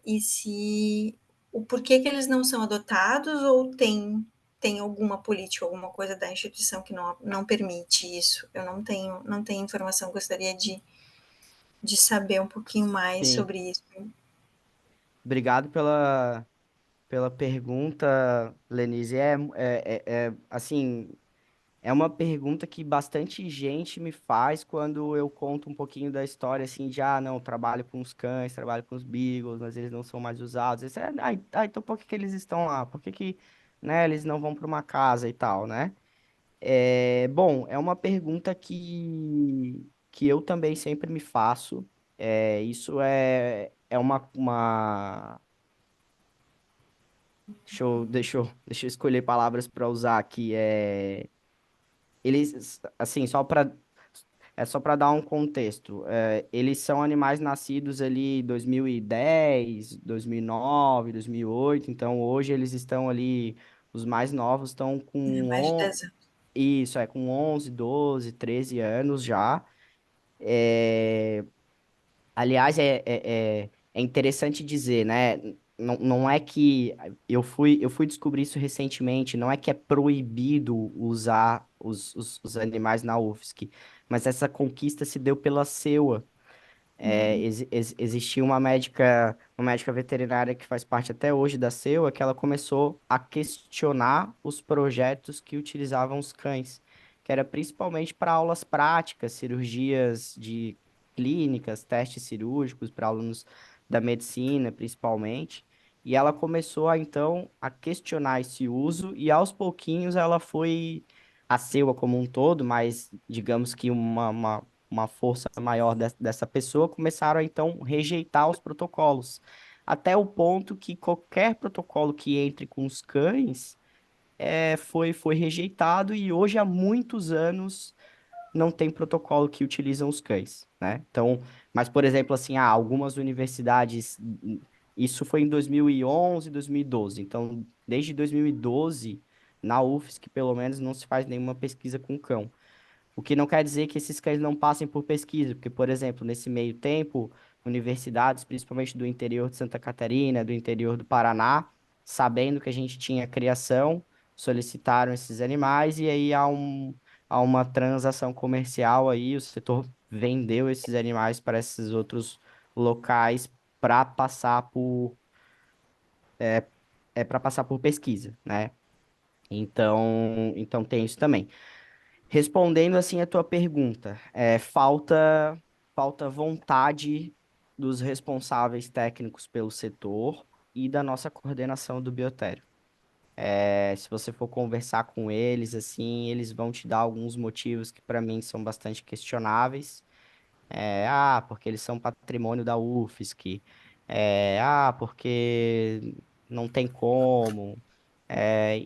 E se o porquê que eles não são adotados ou tem alguma política, alguma coisa da instituição que não permite isso? Eu não tenho informação, gostaria de saber um pouquinho mais Sim. sobre isso. Obrigado pela pergunta, Lenise. Assim, é uma pergunta que bastante gente me faz quando eu conto um pouquinho da história, assim, de, não, eu trabalho com os cães, trabalho com os beagles, mas eles não são mais usados. Então por que que eles estão lá? Por que que, né, eles não vão para uma casa e tal, né? Bom, é uma pergunta que eu também sempre me faço. Isso é uma... Deixa eu escolher palavras para usar aqui. Eles, assim, só para dar um contexto. Eles são animais nascidos ali em 2010, 2009, 2008. Então, hoje eles estão ali, os mais novos estão Mais de 10 anos. isso, com 11, 12, 13 anos já. É, Aliás, é interessante dizer, né? Não é que eu fui descobrir isso recentemente, não é que é proibido usar os animais na UFSC, mas essa conquista se deu pela SEUA. Existia uma médica veterinária que faz parte até hoje da SEUA, que ela começou a questionar os projetos que utilizavam os cães, que era principalmente para aulas práticas, cirurgias de clínicas, testes cirúrgicos para alunos da medicina, principalmente. E ela começou então a questionar esse uso e aos pouquinhos ela foi a SEUA como um todo, mas digamos que uma força maior dessa pessoa, começaram a então rejeitar os protocolos. Até o ponto que qualquer protocolo que entre com os cães foi rejeitado e hoje há muitos anos não tem protocolo que utilizam os cães, né? Então, mas por exemplo, assim, algumas universidades, isso foi em 2011, 2012. Então, desde 2012, na UFSC, pelo menos, não se faz nenhuma pesquisa com cão. O que não quer dizer que esses cães não passem por pesquisa, porque, por exemplo, nesse meio tempo, universidades, principalmente do interior de Santa Catarina, do interior do Paraná, sabendo que a gente tinha criação, solicitaram esses animais e aí há uma transação comercial aí, o setor vendeu esses animais para esses outros locais para passar para passar por pesquisa, né? Então tem isso também. Respondendo assim a tua pergunta, falta vontade dos responsáveis técnicos pelo setor e da nossa coordenação do biotério. Se você for conversar com eles, assim, eles vão te dar alguns motivos que para mim são bastante questionáveis. Porque eles são patrimônio da UFSC. Porque não tem como.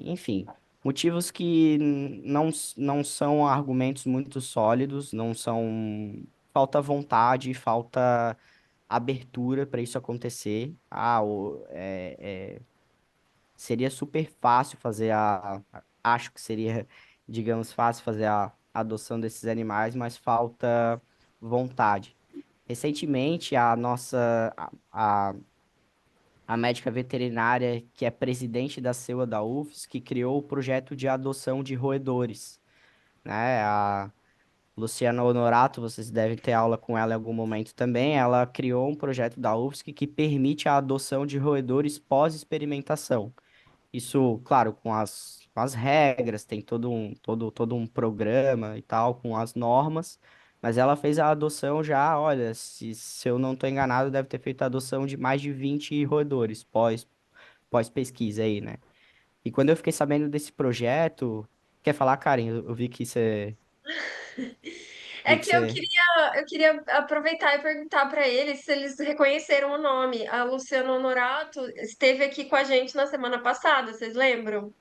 Enfim, motivos que não são argumentos muito sólidos, não são. Falta vontade, falta abertura para isso acontecer. Seria super fácil fazer Acho que seria digamos, fácil fazer a adoção desses animais, mas falta vontade. Recentemente, a médica veterinária, que é presidente da CEUA da UFS, que criou o projeto de adoção de roedores, né? A Luciana Honorato, vocês devem ter aula com ela em algum momento também. Ela criou um projeto da UFSC que permite a adoção de roedores pós-experimentação. Isso, claro, com as regras, tem todo um programa e tal, com as normas, mas ela fez a adoção já, olha, se eu não estou enganado, deve ter feito a adoção de mais de 20 roedores pós-pesquisa aí, né? E quando eu fiquei sabendo desse projeto, quer falar, Karen? Eu É vi que que eu você... queria, eu queria aproveitar e perguntar para eles se eles reconheceram o nome. A Luciana Honorato esteve aqui com a gente na semana passada, vocês lembram?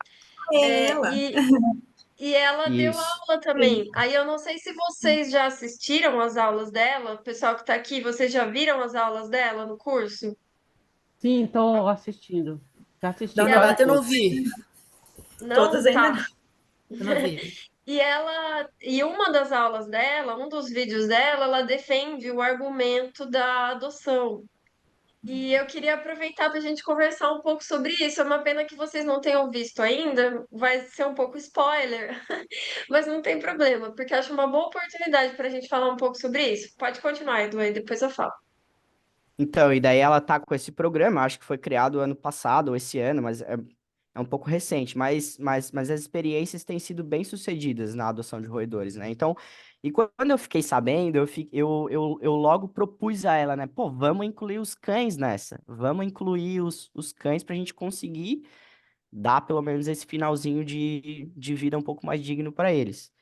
É É, ela. e ela deu Isso. aula também. Aí eu não sei se vocês já assistiram às aulas dela, o pessoal que está aqui, vocês já viram as aulas dela no curso? Sim, estou assistindo. Já assisti Da E quase ela, Honorata eu não todos. vi. Todas não, ainda tá. não. Eu não vi. E uma das aulas dela, um dos vídeos dela, ela defende o argumento da adoção. E eu queria aproveitar para a gente conversar um pouco sobre isso. É uma pena que vocês não tenham visto ainda, vai ser um pouco spoiler, mas não tem problema, porque acho uma boa oportunidade para a gente falar um pouco sobre isso. Pode continuar, Edu, aí depois eu falo. Então, e daí ela tá com esse programa, acho que foi criado ano passado ou esse ano, mas é um pouco recente, mas as experiências têm sido bem sucedidas na adoção de roedores, né? Então, e quando eu fiquei sabendo, eu logo propus a ela, né? Pô, vamos incluir os cães nessa, vamos incluir os cães pra gente conseguir dar pelo menos esse finalzinho de vida um pouco mais digno para eles.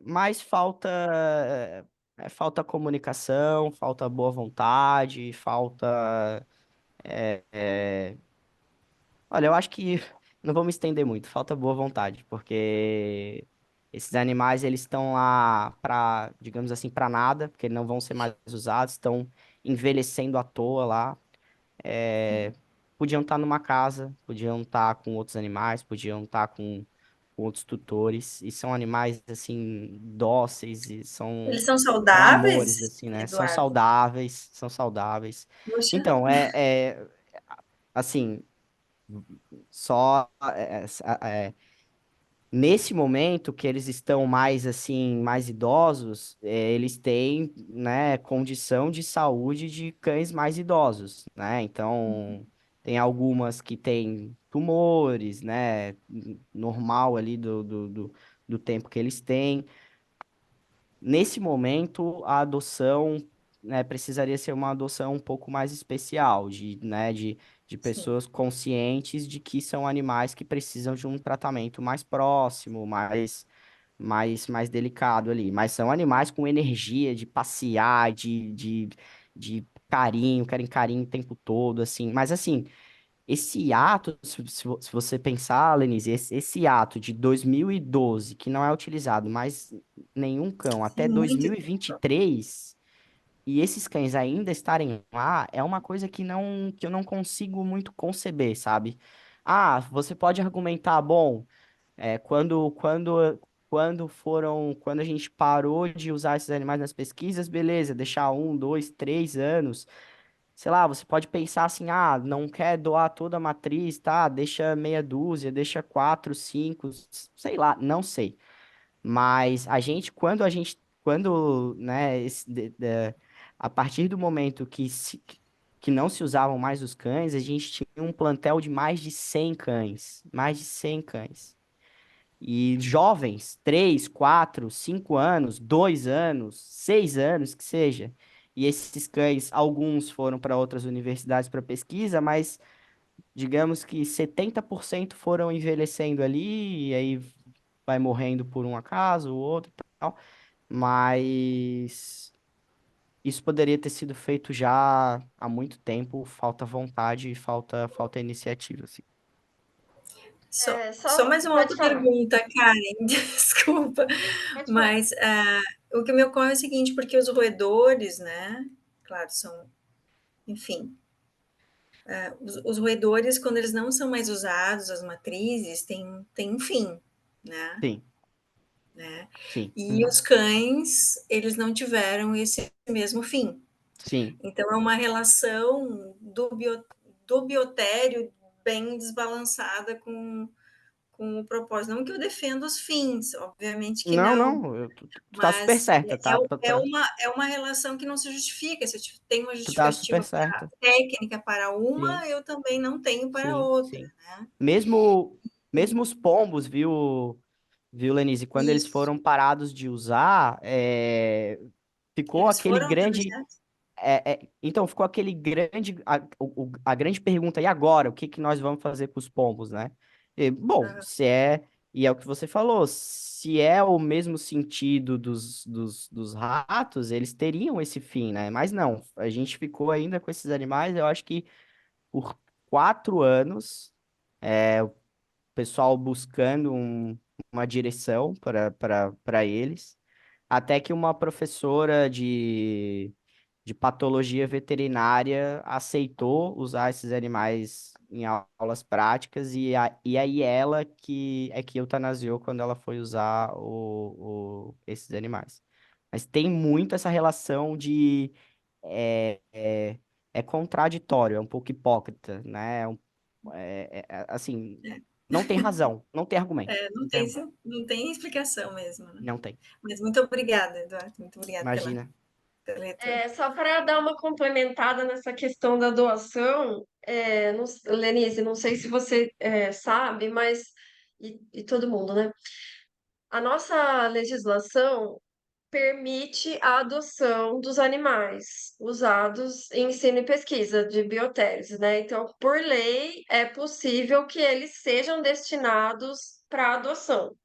Mas falta comunicação, falta boa vontade, falta. Olha, eu acho que não vou me estender muito, falta boa vontade, porque esses animais eles estão lá para, digamos assim, para nada, porque não vão ser mais usados, estão envelhecendo à toa lá. É, podiam estar numa casa, podiam estar com outros animais, podiam estar com outros tutores, e são animais, assim, dóceis, e Eles são são amores, saudáveis, assim, né? Eduardo? São saudáveis. Poxa, Então, assim, só, nesse momento que eles estão mais assim, mais idosos, eles têm, né, condição de saúde de cães mais idosos, né? Então, tem algumas que têm tumores, né? Normal ali do tempo que eles têm. Nesse momento, a adoção, né, precisaria ser uma adoção um pouco mais especial, de sim. pessoas conscientes de que são animais que precisam de um tratamento mais próximo, mais delicado ali. Mas são animais com energia de passear, de carinho, querem carinho o tempo todo, assim. Mas assim, esse ato, se você pensar, Lenise, esse ato de 2012, que não é utilizado mais nenhum cão, Sim, até muito 2023, e esses cães ainda estarem lá, é uma coisa que eu não consigo muito conceber, sabe? Ah, você pode argumentar, bom, quando a gente parou de usar esses animais nas pesquisas, beleza, deixar 1, 2, 3 anos. Sei lá, você pode pensar assim, ah, não quer doar toda a matriz, tá? Deixa meia dúzia, deixa 4, 5, sei lá, não sei. Mas quando, né, a partir do momento que não se usavam mais os cães, a gente tinha um plantel de mais de 100 cães. E jovens, 3, 4, 5 anos, 2 anos, 6 anos, que seja. E esses cães, alguns foram para outras universidades para pesquisa, mas digamos que 70% foram envelhecendo ali, e aí vai morrendo por um acaso, o outro e tal. Mas isso poderia ter sido feito já há muito tempo, falta vontade e falta iniciativa, assim. Só mais uma Pode outra falar, pergunta, Karen, desculpa, pode falar. mas o que me ocorre é o seguinte, porque os roedores, né, claro, são, enfim, os roedores, quando eles não são mais usados, as matrizes, tem um fim, né? Sim, Né? sim, E os cães, eles não tiveram esse mesmo fim. sim. Então, é uma relação do biotério bem desbalançada com o propósito. Não que eu defenda os fins, obviamente que Não, não, não, tu tá super mas certa, tá? é uma relação que não se justifica. Se eu tenho uma Tu tá super justificativa certa. técnica para Sim, uma, eu também não tenho para sim, outra, sim. né? Mesmo os pombos, viu, Lenise? Quando eles Isso. foram parados de usar, ficou Eles aquele foram grande. eutanasiados? Então, ficou aquele grande. A grande pergunta, e agora? O que que nós vamos fazer com os pombos, né? Bom, Ah, se é. E é o que você falou, se é o mesmo sentido dos ratos, eles teriam esse fim, né? Mas não, a gente ficou ainda com esses animais, eu acho que por 4 anos pessoal buscando uma direção para eles, até que uma professora de patologia veterinária aceitou usar esses animais em aulas práticas, e aí ela que eutanasiou quando ela foi usar esses animais. Mas tem muito essa relação de. É, é, é contraditório, é um pouco hipócrita, né? Assim, não tem razão, não tem argumento. não Não tem tem, argumento. não tem explicação mesmo, né? Não tem. Mas muito obrigada, Eduardo, muito obrigada Imagina. pelo retorno. Só para dar uma complementada nessa questão da doação, Lenise, não sei se você sabe, mas e todo mundo, né? A nossa legislação permite a adoção dos animais usados em ensino e pesquisa de biotérise, né? Então, por lei, é possível que eles sejam destinados para adoção.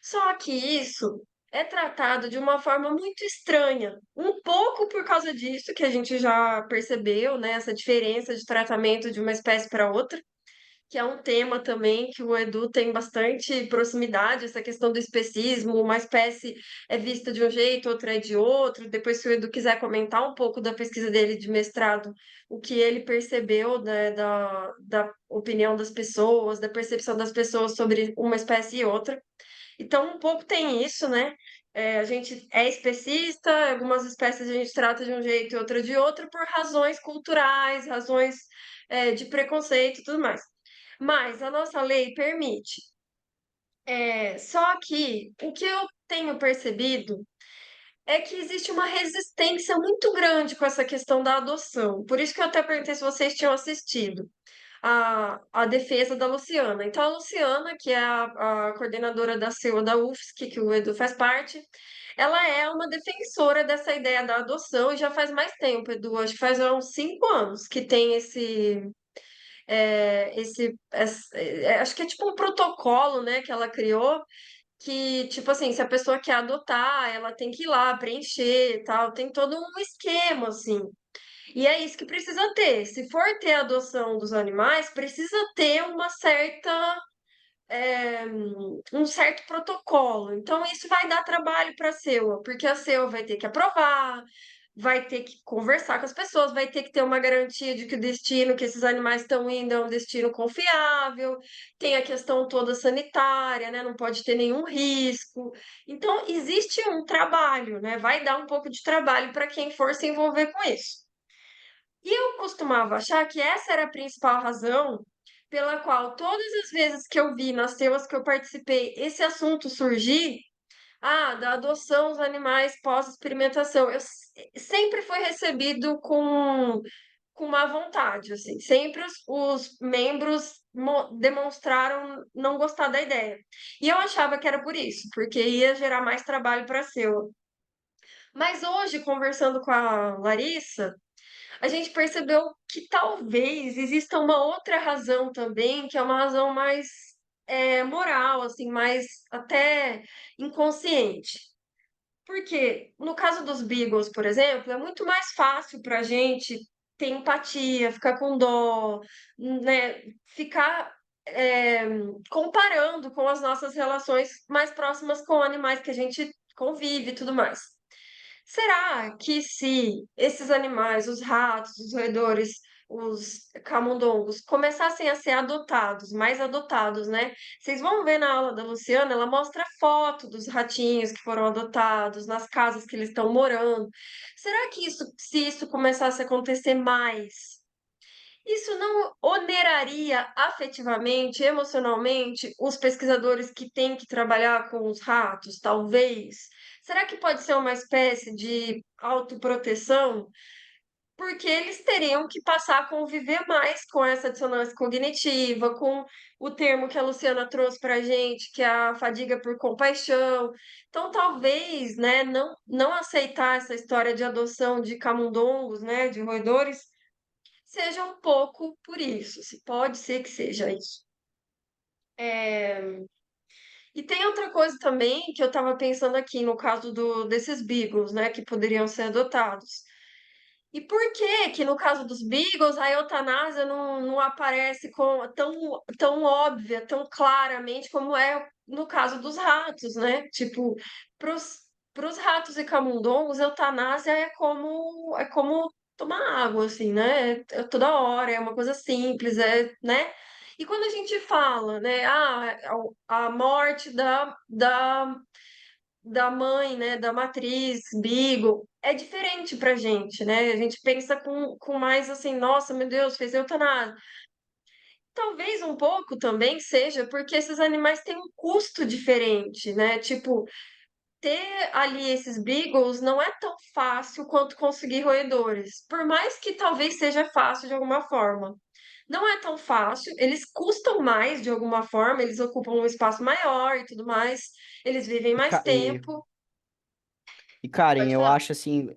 Só que isso é tratado de uma forma muito estranha, um pouco por causa disso que a gente já percebeu, né? Essa diferença de tratamento de uma espécie para outra, que é um tema também que o Edu tem bastante proximidade, essa questão do especismo, uma espécie é vista de um jeito, outra é de outro. Depois, se o Edu quiser comentar um pouco da pesquisa dele de mestrado, o que ele percebeu, né, da opinião das pessoas, da percepção das pessoas sobre uma espécie e outra. Então, um pouco tem isso, né? A gente é especista, algumas espécies a gente trata de um jeito e outra de outro, por razões culturais, razões, de preconceito e tudo mais. Mas a nossa lei permite. Só que o que eu tenho percebido é que existe uma resistência muito grande com essa questão da adoção. Por isso que eu até perguntei se vocês tinham assistido a defesa da Luciana. Então, a Luciana, que é a coordenadora da CEUA da UFSC, que o Edu faz parte, ela é uma defensora dessa ideia da adoção e já faz mais tempo, Edu, acho que faz uns 5 anos que tem acho que é tipo um protocolo, né, que ela criou, que, tipo assim, se a pessoa quer adotar, ela tem que ir lá preencher e tal, tem todo um esquema, assim. E é isso que precisa ter. Se for ter a adoção dos animais, precisa ter um certo protocolo. Então, isso vai dar trabalho para a CEUA, porque a CEUA vai ter que aprovar, vai ter que conversar com as pessoas, vai ter que ter uma garantia de que o destino que esses animais estão indo é um destino confiável, tem a questão toda sanitária, né? Não pode ter nenhum risco. Então, existe um trabalho, né? Vai dar um pouco de trabalho para quem for se envolver com isso. E eu costumava achar que essa era a principal razão pela qual todas as vezes que eu vi nas teias que eu participei esse assunto surgir, da adoção dos animais pós-experimentação, sempre foi recebido com má vontade, assim. Sempre os membros demonstraram não gostar da ideia. E eu achava que era por isso, porque ia gerar mais trabalho para a SEUA. Mas hoje, conversando com a Larissa, a gente percebeu que talvez exista uma outra razão também, que é uma razão mais moral, assim, mais até inconsciente. Porque no caso dos Beagles, por exemplo, é muito mais fácil para a gente ter empatia, ficar com dó, né? Ficar comparando com as nossas relações mais próximas com animais que a gente convive e tudo mais. Será que se esses animais, os ratos, os roedores, os camundongos começassem a ser adotados, mais adotados, né? Vocês vão ver na aula da Luciana, ela mostra foto dos ratinhos que foram adotados, nas casas que eles estão morando. Será que isso, se isso começasse a acontecer mais, isso não oneraria afetivamente, emocionalmente, os pesquisadores que têm que trabalhar com os ratos, talvez? Será que pode ser uma espécie de autoproteção? Porque eles teriam que passar a conviver mais com essa dissonância cognitiva, com o termo que a Luciana trouxe para a gente, que é a fadiga por compaixão. Então, talvez, né, não aceitar essa história de adoção de camundongos, né, de roedores, seja um pouco por isso. Se pode ser que seja isso. E tem outra coisa também que eu estava pensando aqui no caso desses beagles, né, que poderiam ser adotados. E por que que no caso dos beagles a eutanásia não aparece tão óbvia, tão claramente como é no caso dos ratos, né? Tipo, pros ratos e camundongos, eutanásia é como tomar água, assim, né? É toda hora, é uma coisa simples, né? E quando a gente fala, né, a morte da mãe, né, da matriz, Beagle, é diferente pra gente, né? A gente pensa com mais assim, nossa, meu Deus, fez eutanásia. Talvez um pouco também seja porque esses animais têm um custo diferente, né? Tipo, ter ali esses Beagles não é tão fácil quanto conseguir roedores, por mais que talvez seja fácil de alguma forma. Não é tão fácil, eles custam mais de alguma forma, eles ocupam um espaço maior e tudo mais, eles vivem E, mais Ca- e, tempo. e, Karen, Pode eu falar. acho assim,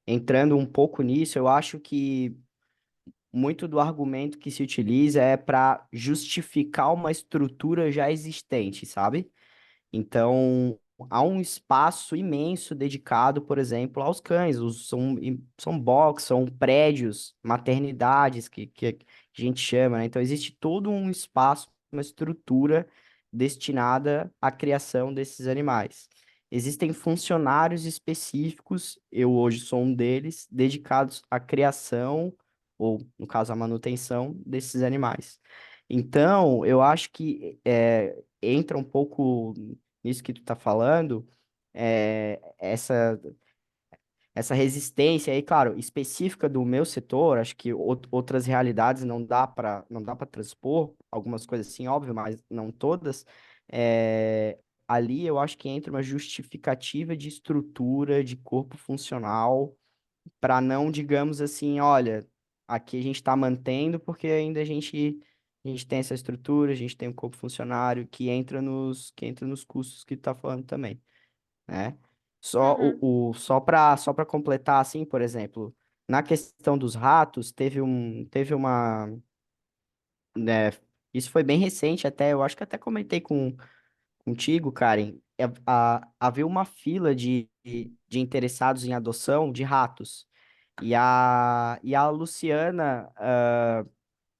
entrando um pouco nisso, eu acho que muito do argumento que se utiliza é para justificar uma estrutura já existente, sabe? Então, há um espaço imenso dedicado, por exemplo, aos cães. São box, são prédios, maternidades que a gente chama, né? Então, existe todo um espaço, uma estrutura destinada à criação desses animais. Existem funcionários específicos, eu hoje sou um deles, dedicados à criação, ou, no caso, à manutenção desses animais. Então, eu acho que entra um pouco nisso que tu tá falando, essa resistência aí, claro, específica do meu setor, acho que outras realidades não dá para transpor, algumas coisas assim, óbvio, mas não todas. Ali eu acho que entra uma justificativa de estrutura, de corpo funcional, para não, digamos assim, olha, aqui a gente está mantendo porque ainda a gente tem essa estrutura, a gente tem um corpo funcionário que entra nos custos que tu tá falando também, né? Uhum. Só para completar assim, por exemplo, na questão dos ratos, né, isso foi bem recente até, eu acho que até comentei contigo, Karen, havia uma fila de interessados em adoção de ratos. E a Luciana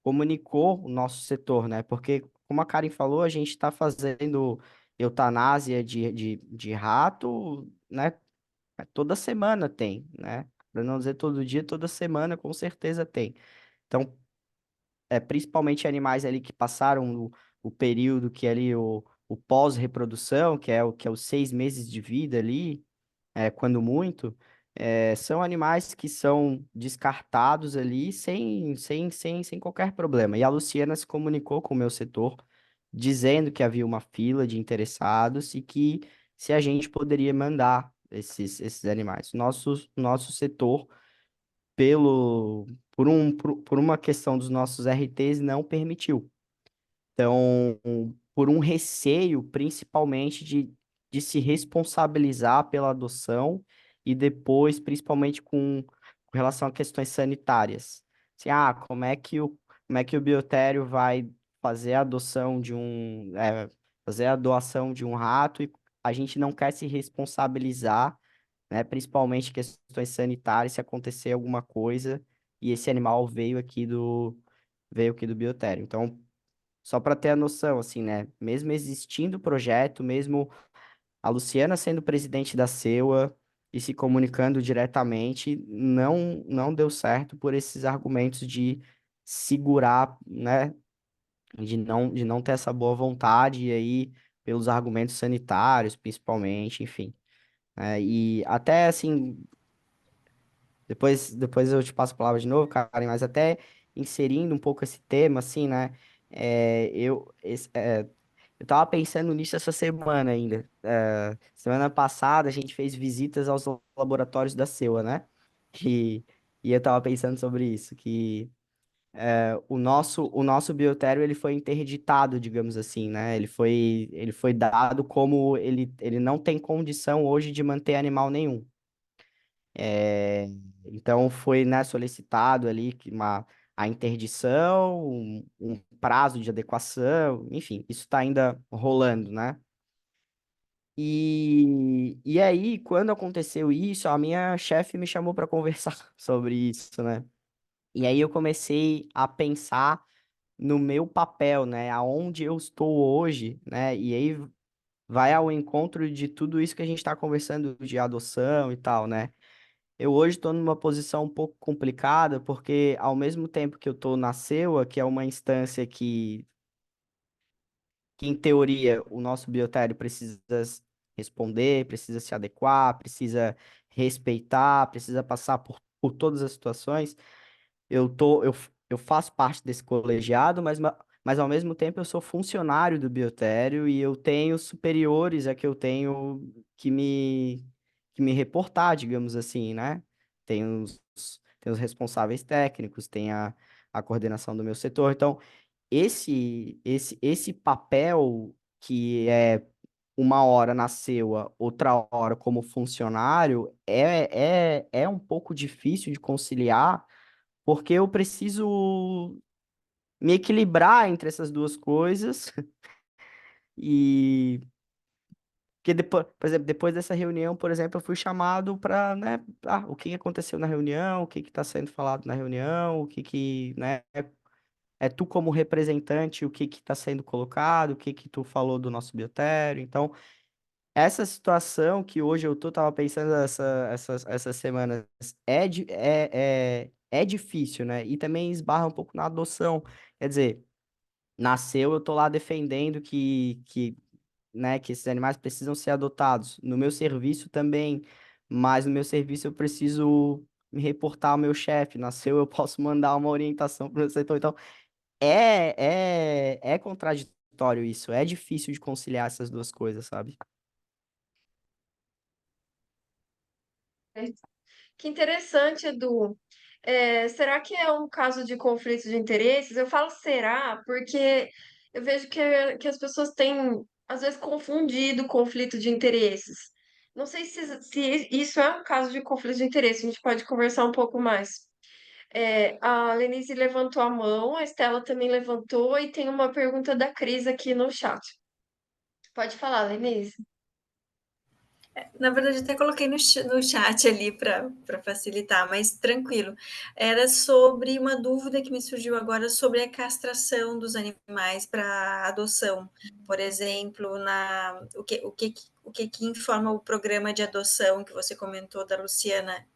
comunicou o nosso setor, né? Porque, como a Karen falou, a gente está fazendo eutanásia de rato, né? Toda semana tem, né? Para não dizer todo dia, toda semana com certeza tem. Então, principalmente animais ali que passaram o período que é ali o pós-reprodução, que é os 6 meses de vida ali, quando muito, são animais que são descartados ali sem qualquer problema. E a Luciana se comunicou com o meu setor, dizendo que havia uma fila de interessados e que se a gente poderia mandar esses animais. Nosso setor, por uma questão dos nossos RTs, não permitiu. Então, por um receio, principalmente, de se responsabilizar pela adoção e depois, principalmente com relação a questões sanitárias. Assim, como é que o biotério vai fazer a adoção fazer a doação de um rato e a gente não quer se responsabilizar, né, principalmente questões sanitárias, se acontecer alguma coisa e esse animal veio aqui do biotério. Então, só para ter a noção, assim, né? Mesmo existindo o projeto, mesmo a Luciana sendo presidente da SEUA, e se comunicando diretamente, não deu certo por esses argumentos de segurar, né? De não ter essa boa vontade, e aí, pelos argumentos sanitários, principalmente, enfim. E até assim, depois eu te passo a palavra de novo, Karen, mas até inserindo um pouco esse tema, assim, né? Eu tava pensando nisso essa semana ainda. Semana passada a gente fez visitas aos laboratórios da Seua, né? E, e eu tava pensando sobre isso, que o nosso biotério ele foi interditado, digamos assim, né? Ele foi dado como ele não tem condição hoje de manter animal nenhum. É, então foi, né, solicitado ali a interdição, um prazo de adequação, enfim, isso está ainda rolando, né? E aí, quando aconteceu isso, a minha chefe me chamou para conversar sobre isso, né? E aí eu comecei a pensar no meu papel, né? Aonde eu estou hoje, né? E aí vai ao encontro de tudo isso que a gente está conversando de adoção e tal, né? Eu hoje estou numa posição um pouco complicada, porque ao mesmo tempo que eu estou na SEUA, que é uma instância que em teoria o nosso biotério precisa responder, precisa se adequar, precisa respeitar, precisa passar por todas as situações. Eu faço parte desse colegiado, mas ao mesmo tempo eu sou funcionário do biotério e eu tenho superiores a que eu tenho que me reportar, digamos assim, né? Tem os responsáveis técnicos, tem a coordenação do meu setor. Então, esse papel que é uma hora na SEUA, outra hora como funcionário, é um pouco difícil de conciliar, porque eu preciso me equilibrar entre essas duas coisas. E porque depois, por exemplo, depois dessa reunião, por exemplo, eu fui chamado para, né, o que que aconteceu na reunião, o que que está sendo falado na reunião, né, tu como representante, o que que está sendo colocado, o que que tu falou do nosso biotério. Então, essa situação que hoje tava pensando essas semanas, é difícil, né? E também esbarra um pouco na adoção. Quer dizer, nasceu, eu tô lá defendendo né, que esses animais precisam ser adotados. No meu serviço também, mas no meu serviço eu preciso me reportar ao meu chefe. Nasceu, eu posso mandar uma orientação para o setor. Então, é contraditório isso. É difícil de conciliar essas duas coisas, sabe? Que interessante, Edu. Será que é um caso de conflito de interesses? Eu falo será porque eu vejo que as pessoas têm, às vezes, confundido conflito de interesses. Não sei se isso é um caso de conflito de interesse, a gente pode conversar um pouco mais. A Lenise levantou a mão, a Estela também levantou, e tem uma pergunta da Cris aqui no chat. Pode falar, Lenise. Na verdade, até coloquei no chat ali para facilitar, mas tranquilo. Era sobre uma dúvida que me surgiu agora sobre a castração dos animais para adoção. Por exemplo, o que informa o programa de adoção que você comentou da Luciana,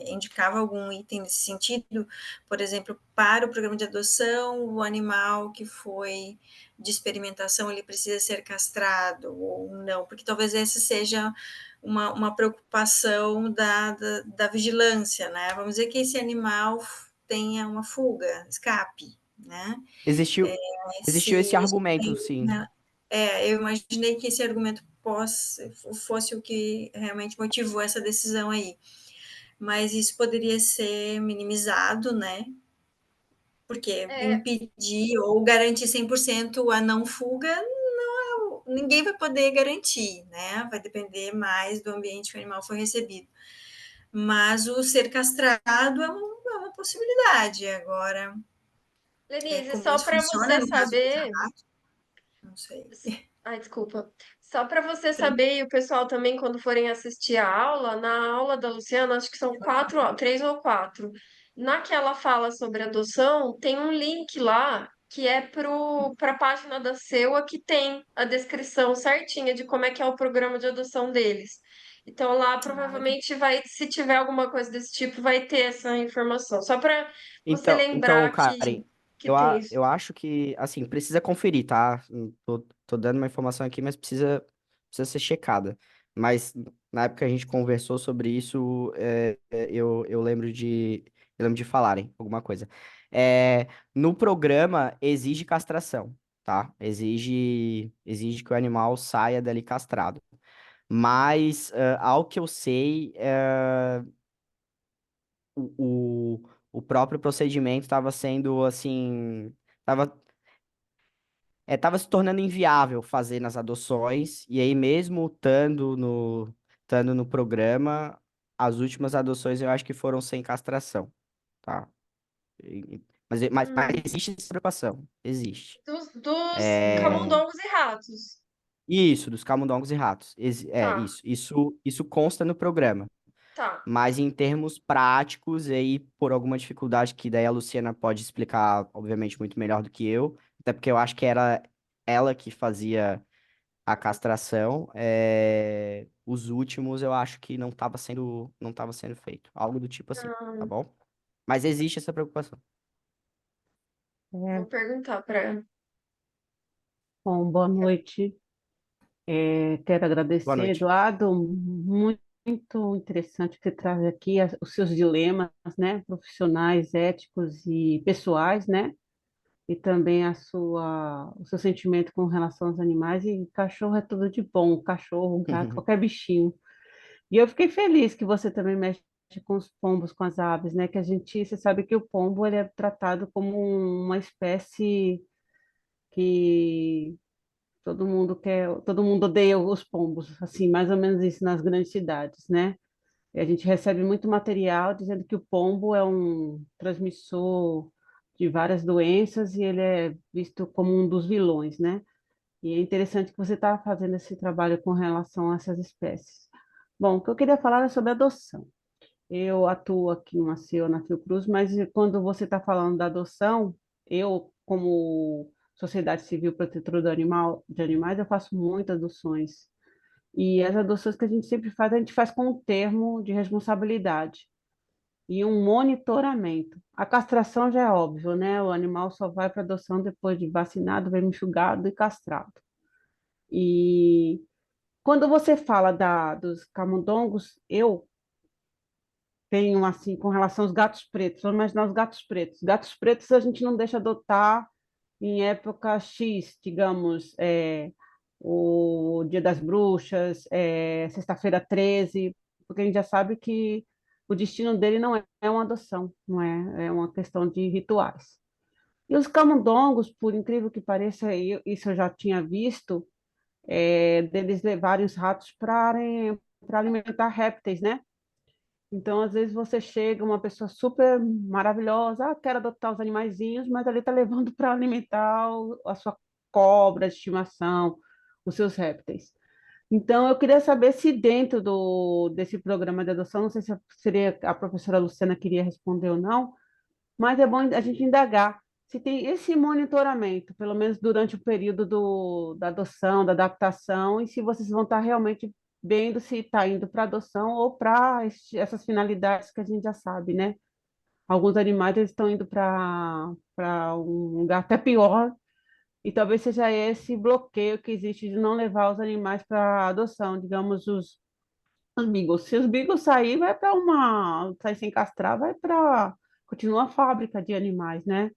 indicava algum item nesse sentido? Por exemplo, para o programa de adoção, o animal que foi de experimentação, ele precisa ser castrado ou não? Porque talvez essa seja uma preocupação da vigilância, né? Vamos dizer que esse animal tenha uma fuga, escape, né? Existiu, existiu esse Se argumento, sim. né? Eu imaginei que esse argumento fosse o que realmente motivou essa decisão aí. Mas isso poderia ser minimizado, né? Porque É, impedir ou garantir 100% a não fuga, ninguém vai poder garantir, né? Vai depender mais do ambiente que o animal foi recebido. Mas o ser castrado é uma possibilidade. Agora, Lenise, como só isso para funciona você no caso do saber. trabalho, não sei. Ai, desculpa. Só para você saber, e o pessoal também, quando forem assistir a aula, na aula da Luciana, acho que são três ou quatro. Naquela fala sobre adoção, tem um link lá que é para a página da SEUA que tem a descrição certinha de como é que é o programa de adoção deles. Então lá Ah, provavelmente vai, se tiver alguma coisa desse tipo, vai ter essa informação. Só para você Então, lembrar Karen, que tem isso. eu acho que, assim, precisa conferir, tá? Tô dando uma informação aqui, mas precisa ser checada. Mas na época que a gente conversou sobre isso, eu lembro de falarem alguma coisa. No programa, exige castração, tá? Exige que o animal saia dali castrado. Mas, ao que eu sei, o próprio procedimento estava sendo assim, estava tava se tornando inviável fazer nas adoções, e aí mesmo estando no programa, as últimas adoções eu acho que foram sem castração, tá? Mas Hum. existe essa preocupação, existe. Dos É, camundongos e ratos. isso, dos camundongos e ratos. Tá, Isso consta no programa. tá. Mas em termos práticos, e aí por alguma dificuldade que daí a Luciana pode explicar, obviamente, muito melhor do que eu, até porque eu acho que era ela que fazia a castração, os últimos eu acho que não tava sendo feito, algo do tipo assim, tá Hum, bom? Mas existe essa preocupação. vou É, perguntar para ela. bom, boa noite. Quero Boa agradecer, noite. Eduardo. Muito interessante que você traz aqui os seus dilemas, né, profissionais, éticos e pessoais, né? E também o seu sentimento com relação aos animais. E cachorro é tudo de bom, cachorro, gato, qualquer bichinho. E eu fiquei feliz que você também mexe com os pombos, com as aves, né? Que você sabe que o pombo ele é tratado como uma espécie que todo mundo odeia os pombos, assim, mais ou menos isso nas grandes cidades, né? E a gente recebe muito material dizendo que o pombo é um transmissor de várias doenças e ele é visto como um dos vilões, né? E é interessante que você está fazendo esse trabalho com relação a essas espécies. Bom, o que eu queria falar é sobre adoção. Eu atuo aqui em Maceió, na Fiocruz, mas quando você está falando da adoção, eu, como Sociedade Civil Protetora de Animais, eu faço muitas adoções. E as adoções que a gente faz com um termo de responsabilidade e um monitoramento. A castração já é óbvio, né? O animal só vai para adoção depois de vacinado, bem enxugado e castrado. E quando você fala dos camundongos, eu tenho, assim, com relação aos gatos pretos, vamos imaginar os gatos pretos. Gatos pretos a gente não deixa adotar em época X, digamos, o Dia das Bruxas, Sexta-feira 13, porque a gente já sabe que o destino dele não é uma adoção, não é, é uma questão de rituais. E os camundongos, por incrível que pareça, isso eu já tinha visto, deles levarem os ratos para alimentar répteis, né? Então, às vezes você chega, uma pessoa super maravilhosa, quero adotar os animaizinhos, mas ali está levando para alimentar a sua cobra de estimação, os seus répteis. Então, eu queria saber se dentro desse programa de adoção, não sei se seria a professora Luciana queria responder ou não, mas é bom a gente indagar se tem esse monitoramento, pelo menos durante o período da adoção, da adaptação, e se vocês vão estar realmente vendo se está indo para adoção ou para essas finalidades que a gente já sabe, né? Alguns animais eles estão indo para um lugar até pior, e talvez seja esse bloqueio que existe de não levar os animais para adoção, digamos, os beagles. Se os beagles sair, sair sem castrar, vai para continua a fábrica de animais, né?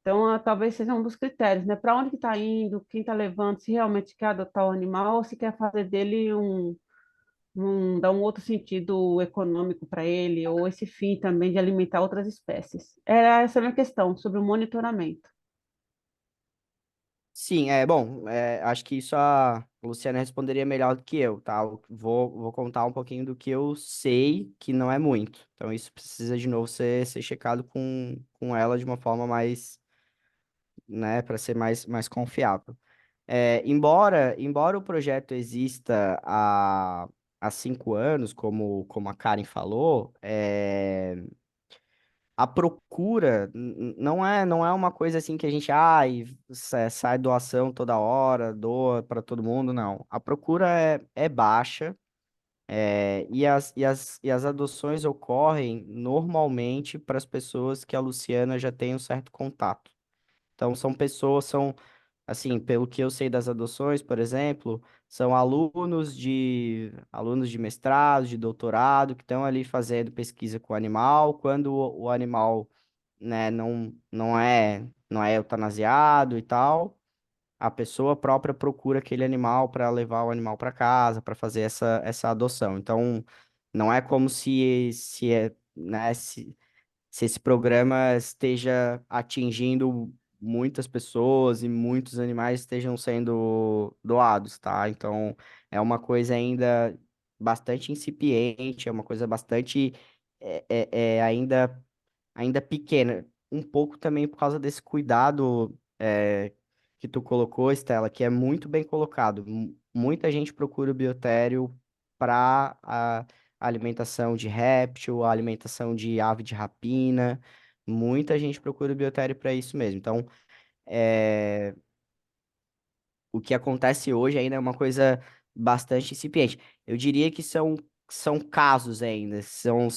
Então, talvez seja um dos critérios, né? Para onde que está indo, quem está levando, se realmente quer adotar o animal ou se quer fazer dele dar um outro sentido econômico para ele, ou esse fim também de alimentar outras espécies. Era essa a minha questão sobre o monitoramento. Sim, bom, acho que isso a Luciana responderia melhor do que eu, tá? Eu vou contar um pouquinho do que eu sei, que não é muito. Então, isso precisa, de novo, ser checado com ela de uma forma mais, né, para ser mais confiável. Embora o projeto exista há 5 anos, como a Karen falou, a procura não é uma coisa assim que a gente, sai doação toda hora, doa para todo mundo, não. A procura é baixa, E as adoções ocorrem normalmente para as pessoas que a Luciana já tem um certo contato. Então, assim, pelo que eu sei das adoções, por exemplo, são alunos de mestrado, de doutorado, que estão ali fazendo pesquisa com o animal. Quando o animal, né, não é eutanasiado e tal, a pessoa própria procura aquele animal para levar o animal para casa, para fazer essa adoção. Então, não é como se esse programa esteja atingindo muitas pessoas e muitos animais estejam sendo doados, tá? Então, é uma coisa ainda bastante incipiente, é uma coisa bastante ainda pequena. Um pouco também por causa desse cuidado que tu colocou, Estela, que é muito bem colocado. Muita gente procura o biotério para a alimentação de réptil, a alimentação de ave de rapina. Muita gente procura o biotério para isso mesmo. Então, é, o que acontece hoje ainda é uma coisa bastante incipiente. Eu diria que são casos ainda, são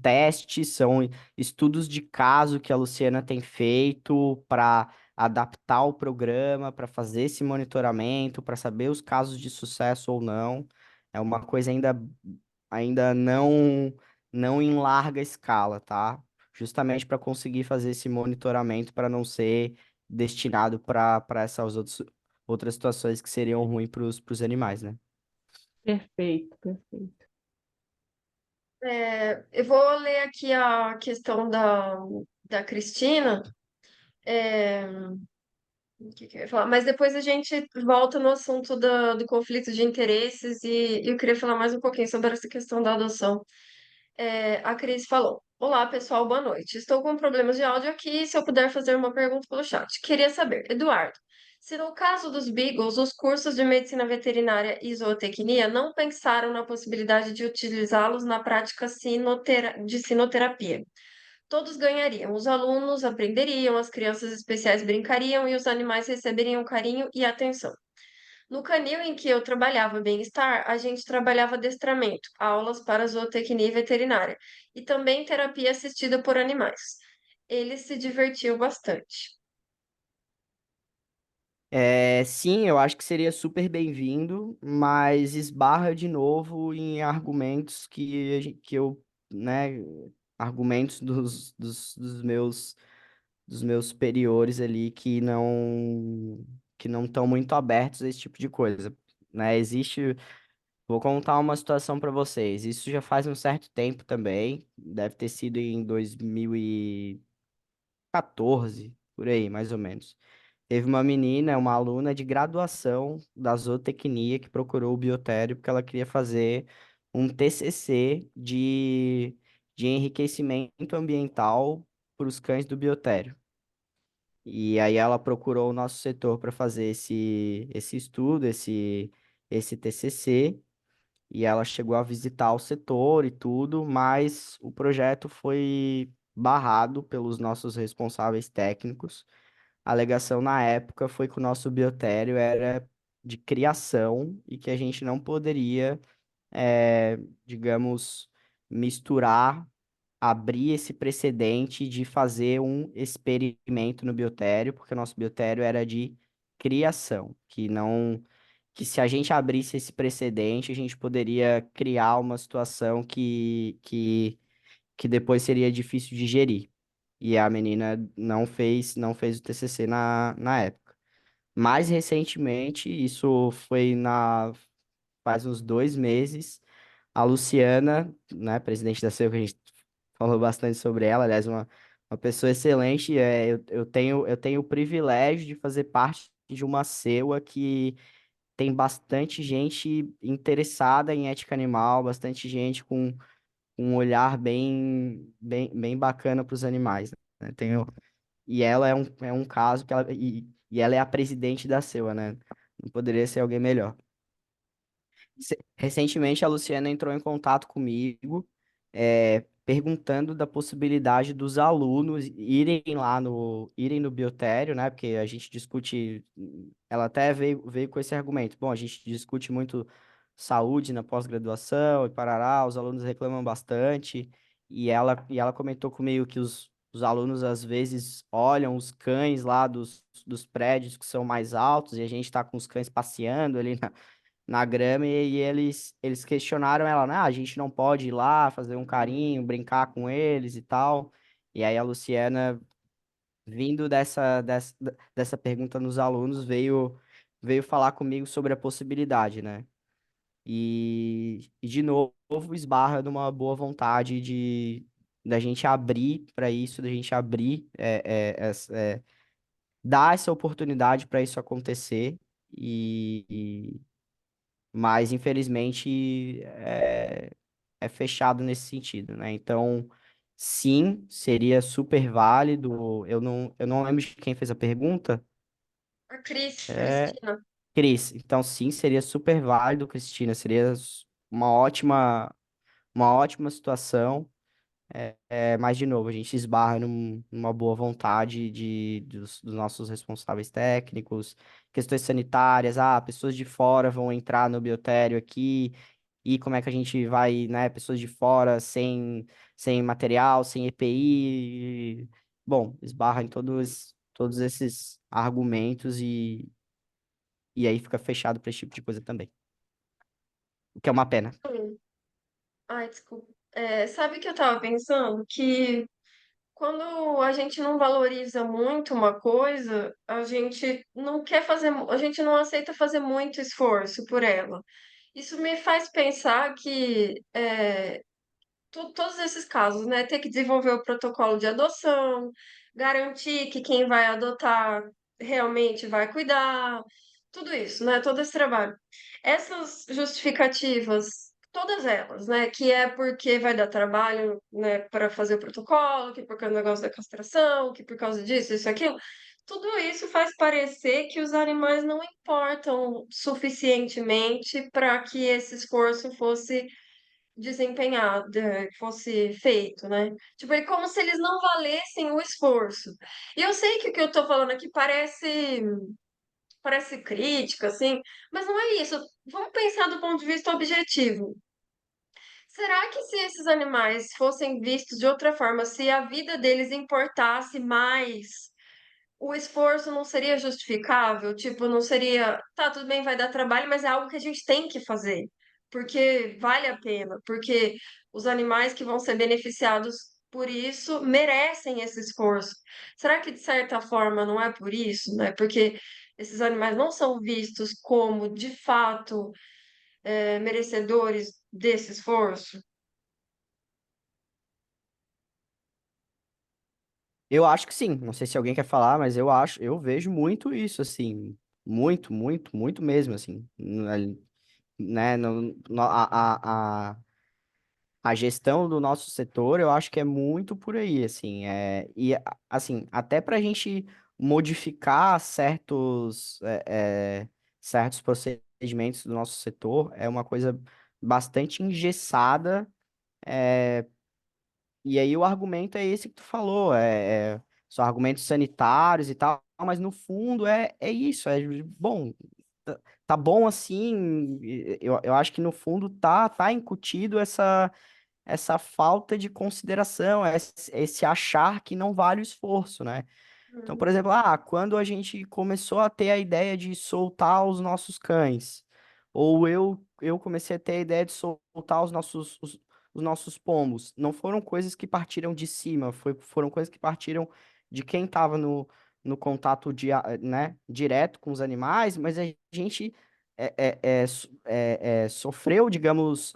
testes, são estudos de caso que a Luciana tem feito para adaptar o programa, para fazer esse monitoramento, para saber os casos de sucesso ou não. É uma coisa ainda não em larga escala, tá? Justamente para conseguir fazer esse monitoramento para não ser destinado para essas outras situações que seriam ruins para os animais, né? Perfeito, perfeito. Eu vou ler aqui a questão da Cristina. É, o que que eu ia falar? Mas depois a gente volta no assunto do conflito de interesses e eu queria falar mais um pouquinho sobre essa questão da adoção. A Cris falou: Olá, pessoal, boa noite. Estou com problemas de áudio aqui. Se eu puder fazer uma pergunta pelo chat. Queria saber, Eduardo, se no caso dos Beagles, os cursos de medicina veterinária e zootecnia não pensaram na possibilidade de utilizá-los na prática de sinoterapia. Todos ganhariam, os alunos aprenderiam, as crianças especiais brincariam e os animais receberiam carinho e atenção. No canil em que eu trabalhava bem-estar, a gente trabalhava adestramento, aulas para zootecnia e veterinária, e também terapia assistida por animais. Eles se divertiam bastante. Sim, eu acho que seria super bem-vindo, mas esbarra de novo em argumentos que eu, né, argumentos dos meus superiores ali que não estão muito abertos a esse tipo de coisa, né? Vou contar uma situação para vocês. Isso já faz um certo tempo também, deve ter sido em 2014, por aí, mais ou menos. Teve uma menina, uma aluna de graduação da zootecnia que procurou o biotério porque ela queria fazer um TCC de enriquecimento ambiental para os cães do biotério. E aí ela procurou o nosso setor para fazer esse estudo, esse TCC, e ela chegou a visitar o setor e tudo, mas o projeto foi barrado pelos nossos responsáveis técnicos. A alegação na época foi que o nosso biotério era de criação e que a gente não poderia, digamos, misturar, abrir esse precedente de fazer um experimento no biotério, porque o nosso biotério era de criação, que se a gente abrisse esse precedente, a gente poderia criar uma situação que depois seria difícil de gerir. E a menina não fez o TCC na época. Mais recentemente, isso foi faz uns 2 meses, a Luciana, né, presidente da CEU, que a gente falou bastante sobre ela, aliás, uma pessoa excelente. Eu tenho o privilégio de fazer parte de uma CEUA que tem bastante gente interessada em ética animal, bastante gente com um olhar bem bacana para os animais, né? E ela é um caso que e ela é a presidente da CEUA, né? Não poderia ser alguém melhor. Recentemente, a Luciana entrou em contato comigo, perguntando da possibilidade dos alunos irem no biotério, né? Porque a gente discute, ela até veio com esse argumento. Bom, a gente discute muito saúde na pós-graduação e parará, os alunos reclamam bastante, e ela comentou comigo que os alunos às vezes olham os cães lá dos prédios que são mais altos, e a gente está com os cães passeando ali na grama, e eles questionaram ela, né? "Ah, a gente não pode ir lá fazer um carinho, brincar com eles e tal." E aí a Luciana, vindo dessa pergunta nos alunos, veio falar comigo sobre a possibilidade, né? E de novo esbarra numa boa vontade da gente abrir para isso, da gente abrir, dar essa oportunidade para isso acontecer. Mas infelizmente é fechado nesse sentido, né? Então, sim, seria super válido. Eu não lembro de quem fez a pergunta. A Cris, É, Cristina. Cris. Então, sim, seria super válido, Cristina. Seria uma ótima situação. Mas, de novo, a gente esbarra numa boa vontade dos nossos responsáveis técnicos, questões sanitárias, pessoas de fora vão entrar no biotério aqui, e como é que a gente vai, né, pessoas de fora sem material, sem EPI, bom, esbarra em todos esses argumentos, e aí fica fechado para esse tipo de coisa também, o que é uma pena. Hum. Ai, desculpa. Sabe o que eu tava pensando? Que quando a gente não valoriza muito uma coisa, a gente não quer fazer, a gente não aceita fazer muito esforço por ela. Isso me faz pensar que todos esses casos, né? Ter que desenvolver o protocolo de adoção, garantir que quem vai adotar realmente vai cuidar, tudo isso, né? Todo esse trabalho. Essas justificativas, todas elas, né? Que é porque vai dar trabalho, né, para fazer o protocolo, que por causa do negócio da castração, que por causa disso, isso, aquilo. Tudo isso faz parecer que os animais não importam suficientemente para que esse esforço fosse desempenhado, fosse feito, né? Tipo, é como se eles não valessem o esforço. E eu sei que o que eu tô falando aqui parece crítica, assim, mas não é isso. Vamos pensar do ponto de vista objetivo. Será que se esses animais fossem vistos de outra forma, se a vida deles importasse mais, o esforço não seria justificável? Tipo, não seria, tá, tudo bem, vai dar trabalho, mas é algo que a gente tem que fazer, porque vale a pena, porque os animais que vão ser beneficiados por isso merecem esse esforço. Será que de certa forma não é por isso, né? Porque esses animais não são vistos como de fato merecedores desse esforço? Eu acho que sim. Não sei se alguém quer falar, mas eu vejo muito isso, assim, muito, muito, muito mesmo, assim, né, a gestão do nosso setor, eu acho que é muito por aí, assim, assim, até para a gente modificar certos procedimentos do nosso setor, é uma coisa bastante engessada. E aí o argumento é esse que tu falou, são argumentos sanitários e tal, mas no fundo é isso, bom, tá bom assim, eu acho que no fundo tá incutido essa falta de consideração, esse achar que não vale o esforço, né? Então, por Uhum. exemplo, quando a gente começou a ter a ideia de soltar os nossos cães, ou eu comecei a ter a ideia de soltar os nossos pombos, não foram coisas que partiram de cima, foram coisas que partiram de quem estava no contato né, direto com os animais, mas a gente sofreu, digamos,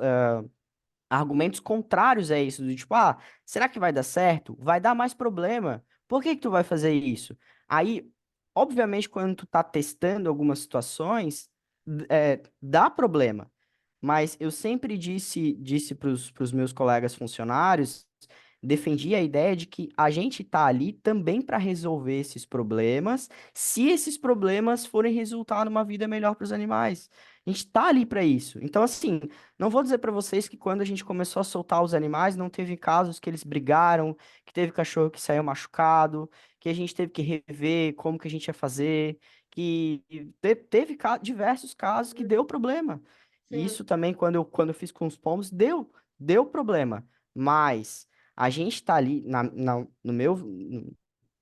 argumentos contrários a isso, do tipo, será que vai dar certo? Vai dar mais problema. Por que que tu vai fazer isso? Aí, obviamente, quando tu tá testando algumas situações, dá problema. Mas eu sempre disse para os meus colegas funcionários, defendi a ideia de que a gente tá ali também para resolver esses problemas, se esses problemas forem resultar numa vida melhor para os animais. A gente tá ali para isso. Então, assim, não vou dizer para vocês que quando a gente começou a soltar os animais, não teve casos que eles brigaram, que teve cachorro que saiu machucado, que a gente teve que rever como que a gente ia fazer, que teve diversos casos que deu problema. sim. Isso também, quando eu fiz com os pombos, deu problema. Mas a gente tá ali,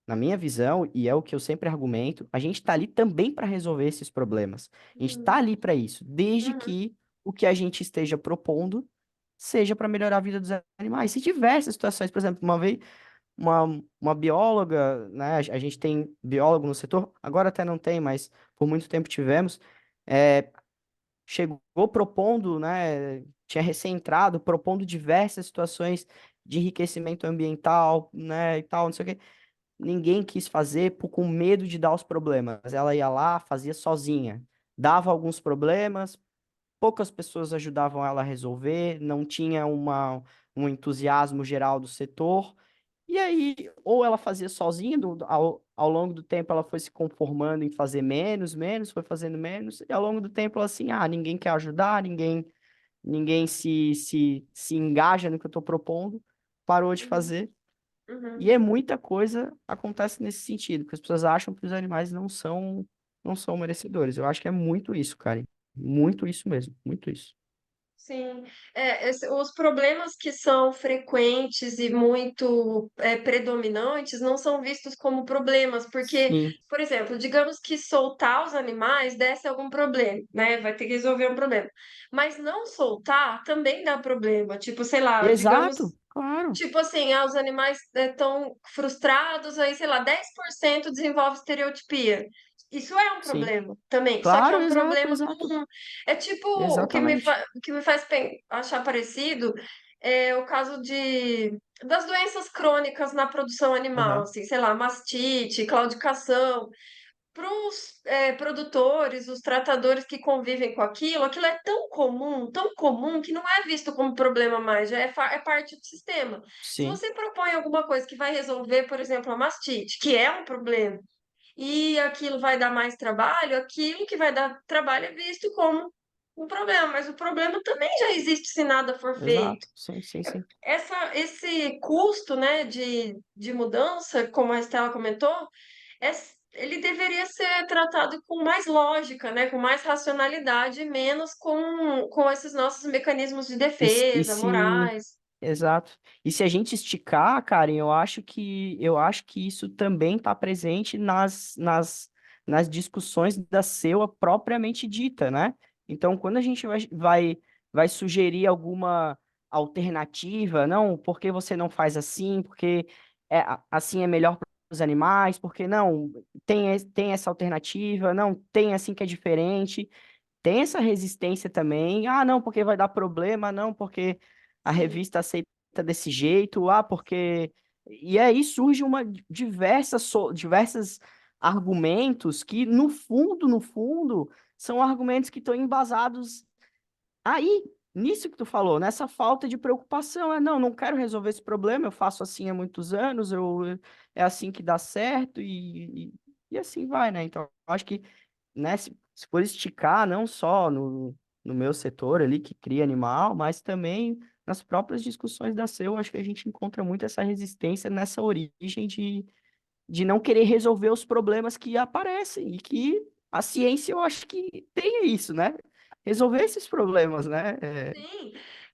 na minha visão, e é o que eu sempre argumento, a gente tá ali também para resolver esses problemas. A gente tá Uhum, ali para isso, desde uhum, que o que a gente esteja propondo seja para melhorar a vida dos animais. Em diversas situações, por exemplo, uma vez uma bióloga, né? A gente tem biólogo no setor, agora até não tem, mas por muito tempo tivemos. é, Chegou propondo, né? Tinha recém-entrado, propondo diversas situações de enriquecimento ambiental, né? E tal, não sei o quê. Ninguém quis fazer com medo de dar os problemas. Ela ia lá, fazia sozinha. Dava alguns problemas, poucas pessoas ajudavam ela a resolver, não tinha um entusiasmo geral do setor. E aí, ou ela fazia sozinha, ao longo do tempo ela foi se conformando em fazer menos, menos, foi fazendo menos, e ao longo do tempo ela assim, ninguém quer ajudar, ninguém se engaja no que eu estou propondo, parou de uhum, fazer. uhum. E é muita coisa acontece nesse sentido, porque as pessoas acham que os animais não são merecedores. Eu acho que é muito isso, cara. Muito isso mesmo, muito isso. Sim, os problemas que são frequentes e muito predominantes não são vistos como problemas, porque, Sim, por exemplo, digamos que soltar os animais desse algum problema, né? Vai ter que resolver um problema. Mas não soltar também dá problema. Tipo, sei lá, digamos. exato, claro. Tipo assim, os animais estão frustrados, aí, sei lá, 10% desenvolve estereotipia. Isso é um Sim, problema também, só que é claro, um exato, problema exato. comum. É tipo, Exatamente. o que me faz achar parecido é o caso das doenças crônicas na produção animal, Aham. assim, sei lá, mastite, claudicação. Para os produtores, os tratadores que convivem com aquilo é tão comum, que não é visto como problema mais, já é parte do sistema. Se Sim, você propõe alguma coisa que vai resolver, por exemplo, a mastite, que é um problema, e aquilo vai dar mais trabalho, aquilo que vai dar trabalho é visto como um problema, mas o problema também já existe se nada for feito. exato. Sim, sim, sim. Esse custo, né, de mudança, como a Estela comentou, é- ele deveria ser tratado com mais lógica, né, com mais racionalidade, e menos com esses nossos mecanismos de E, se, e defesa, se- morais. Exato. E se a gente esticar, Karen, eu acho que isso também está presente nas discussões da SEUA propriamente dita, né? Então, quando a gente vai sugerir alguma alternativa, não, por que você não faz assim? Porque assim é melhor para os animais? Porque não, tem essa alternativa, não, tem assim que é diferente. Tem essa resistência também. Não, porque vai dar problema, não, porque a Sim, revista aceita desse jeito, porque. E aí surge diversas argumentos que, no fundo, são argumentos que estão embasados aí, nisso que tu falou, nessa falta de preocupação. Não quero resolver esse problema, eu faço assim há muitos anos, é assim que dá certo e assim vai, né? Então, eu acho que, né, se for esticar, não só no meu setor ali que cria animal, mas também nas próprias discussões da SEU, acho que a gente encontra muito essa resistência nessa origem de não querer resolver os problemas que aparecem e que a ciência, eu acho que tem isso, né? Resolver esses problemas, né? sim.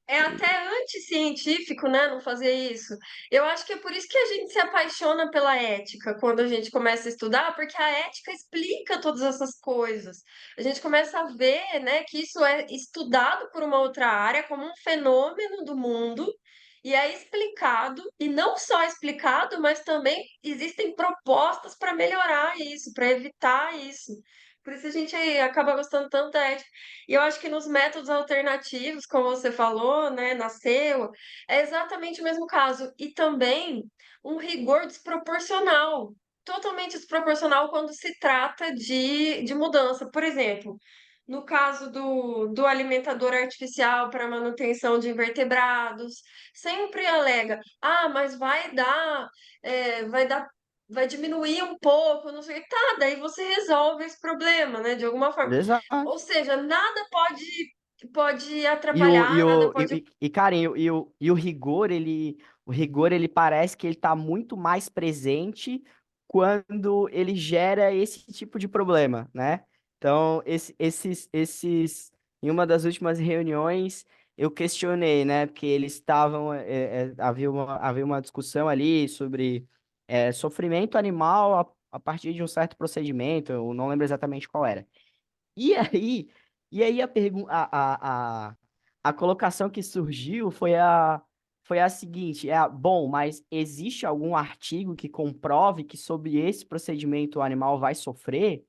É até anticientífico, né, não fazer isso. Eu acho que é por isso que a gente se apaixona pela ética quando a gente começa a estudar, porque a ética explica todas essas coisas. A gente começa a ver, né, que isso é estudado por uma outra área como um fenômeno do mundo e é explicado, e não só explicado, mas também existem propostas para melhorar isso, para evitar isso. Por isso a gente acaba gostando tanto da ética. E eu acho que nos métodos alternativos, como você falou, né, nasceu, é exatamente o mesmo caso. E também um rigor desproporcional, totalmente desproporcional quando se trata de mudança. Por exemplo, no caso do alimentador artificial para manutenção de invertebrados, sempre alega, mas vai dar. Vai diminuir um pouco, não sei o que. Tá, daí você resolve esse problema, né? De alguma forma. Exato. Ou seja, nada pode E o, e atrapalhar, nada o, pode. Karen, o rigor, ele parece que ele está muito mais presente quando ele gera esse tipo de problema, né? Então, em uma das últimas reuniões, eu questionei, né? Porque eles estavam, havia uma discussão ali sobre sofrimento animal a partir de um certo procedimento, eu não lembro exatamente qual era. E aí, e aí a colocação que surgiu foi a seguinte, bom, mas existe algum artigo que comprove que sob esse procedimento o animal vai sofrer?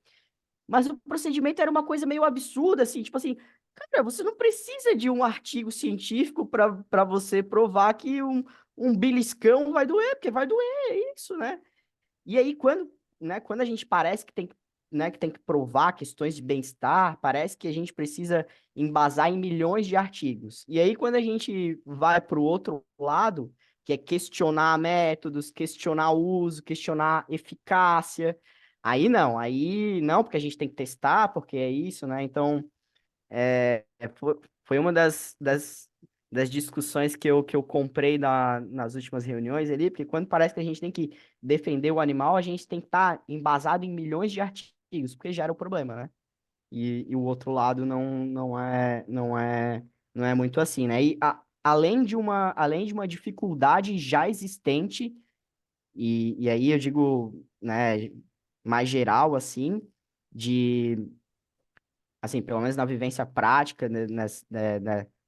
Mas o procedimento era uma coisa meio absurda, assim, tipo assim, cara, você não precisa de um artigo científico para você provar que um beliscão vai doer, porque vai doer, é isso, né? E aí, quando a gente parece que tem, que tem que provar questões de bem-estar, parece que a gente precisa embasar em milhões de artigos. E aí, quando a gente vai para o outro lado, que é questionar métodos, questionar o uso, questionar eficácia, aí não, porque a gente tem que testar, porque é isso, né? Então, foi uma das discussões que eu comprei nas últimas reuniões ali, porque quando parece que a gente tem que defender o animal, a gente tem que estar embasado em milhões de artigos, porque gera o problema, né? E o outro lado não é muito assim, né? E além de uma dificuldade já existente, e aí eu digo, né, mais geral, de assim, pelo menos na vivência prática, né,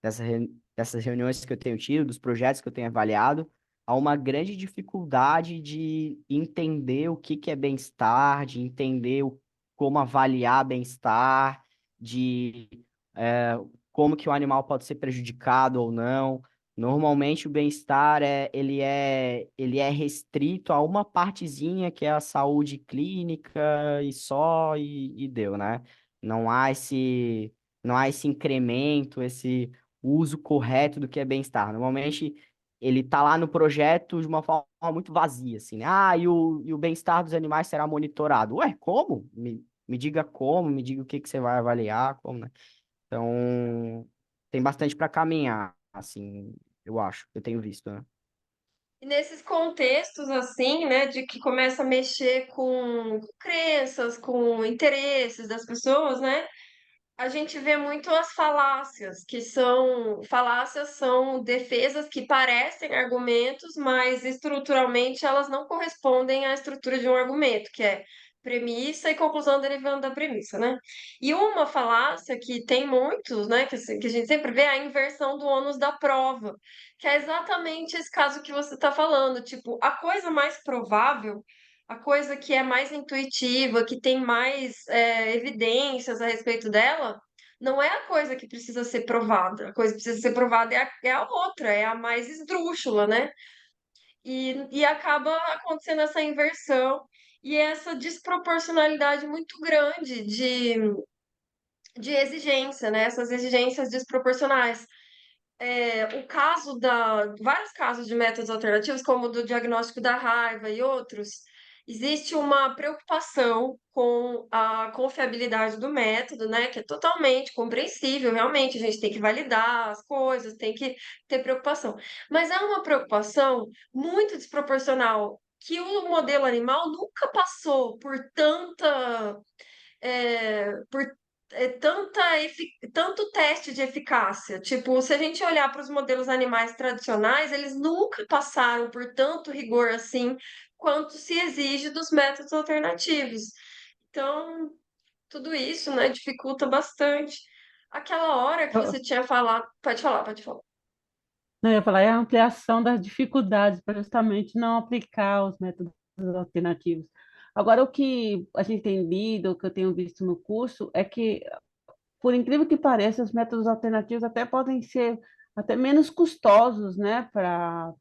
dessas reuniões que eu tenho tido, dos projetos que eu tenho avaliado, há uma grande dificuldade de entender o que é bem-estar, de entender como avaliar bem-estar, de é, como que o animal pode ser prejudicado ou não. Normalmente o bem-estar ele é restrito a uma partezinha que é a saúde clínica e só e deu, né? Não há esse incremento, esse uso correto do que é bem-estar. Normalmente, ele está lá no projeto de uma forma muito vazia, assim, né? E o bem-estar dos animais será monitorado. Ué, como? Me diga como, me diga o que você vai avaliar, como, né? Então, tem bastante para caminhar, assim, eu acho, eu tenho visto, né? E nesses contextos, assim, né, de que começa a mexer com crenças, com interesses das pessoas, né? A gente vê muito as falácias, falácias são defesas que parecem argumentos, mas estruturalmente elas não correspondem à estrutura de um argumento, que é premissa e conclusão derivando da premissa, né? E uma falácia que tem muitos, né, que a gente sempre vê é a inversão do ônus da prova, que é exatamente esse caso que você está falando, tipo, a coisa mais provável, a coisa que é mais intuitiva, que tem mais evidências a respeito dela, não é a coisa que precisa ser provada. A coisa que precisa ser provada é a outra, é a mais esdrúxula, né? E acaba acontecendo essa inversão e essa desproporcionalidade muito grande de exigência, né? Essas exigências desproporcionais. Vários casos de métodos alternativos, como o do diagnóstico da raiva e outros, existe uma preocupação com a confiabilidade do método, né? Que é totalmente compreensível, realmente, a gente tem que validar as coisas, tem que ter preocupação. Mas é uma preocupação muito desproporcional, que o modelo animal nunca passou por por tanto teste de eficácia. Tipo, se a gente olhar para os modelos animais tradicionais, eles nunca passaram por tanto rigor assim quanto se exige dos métodos alternativos. Então, tudo isso, né, dificulta bastante. Aquela hora que você tinha falado, pode falar, pode falar. Não, eu ia falar, é a ampliação das dificuldades para justamente não aplicar os métodos alternativos. Agora, o que a gente tem lido, o que eu tenho visto no curso, é que, por incrível que pareça, os métodos alternativos até podem ser até menos custosos, né, para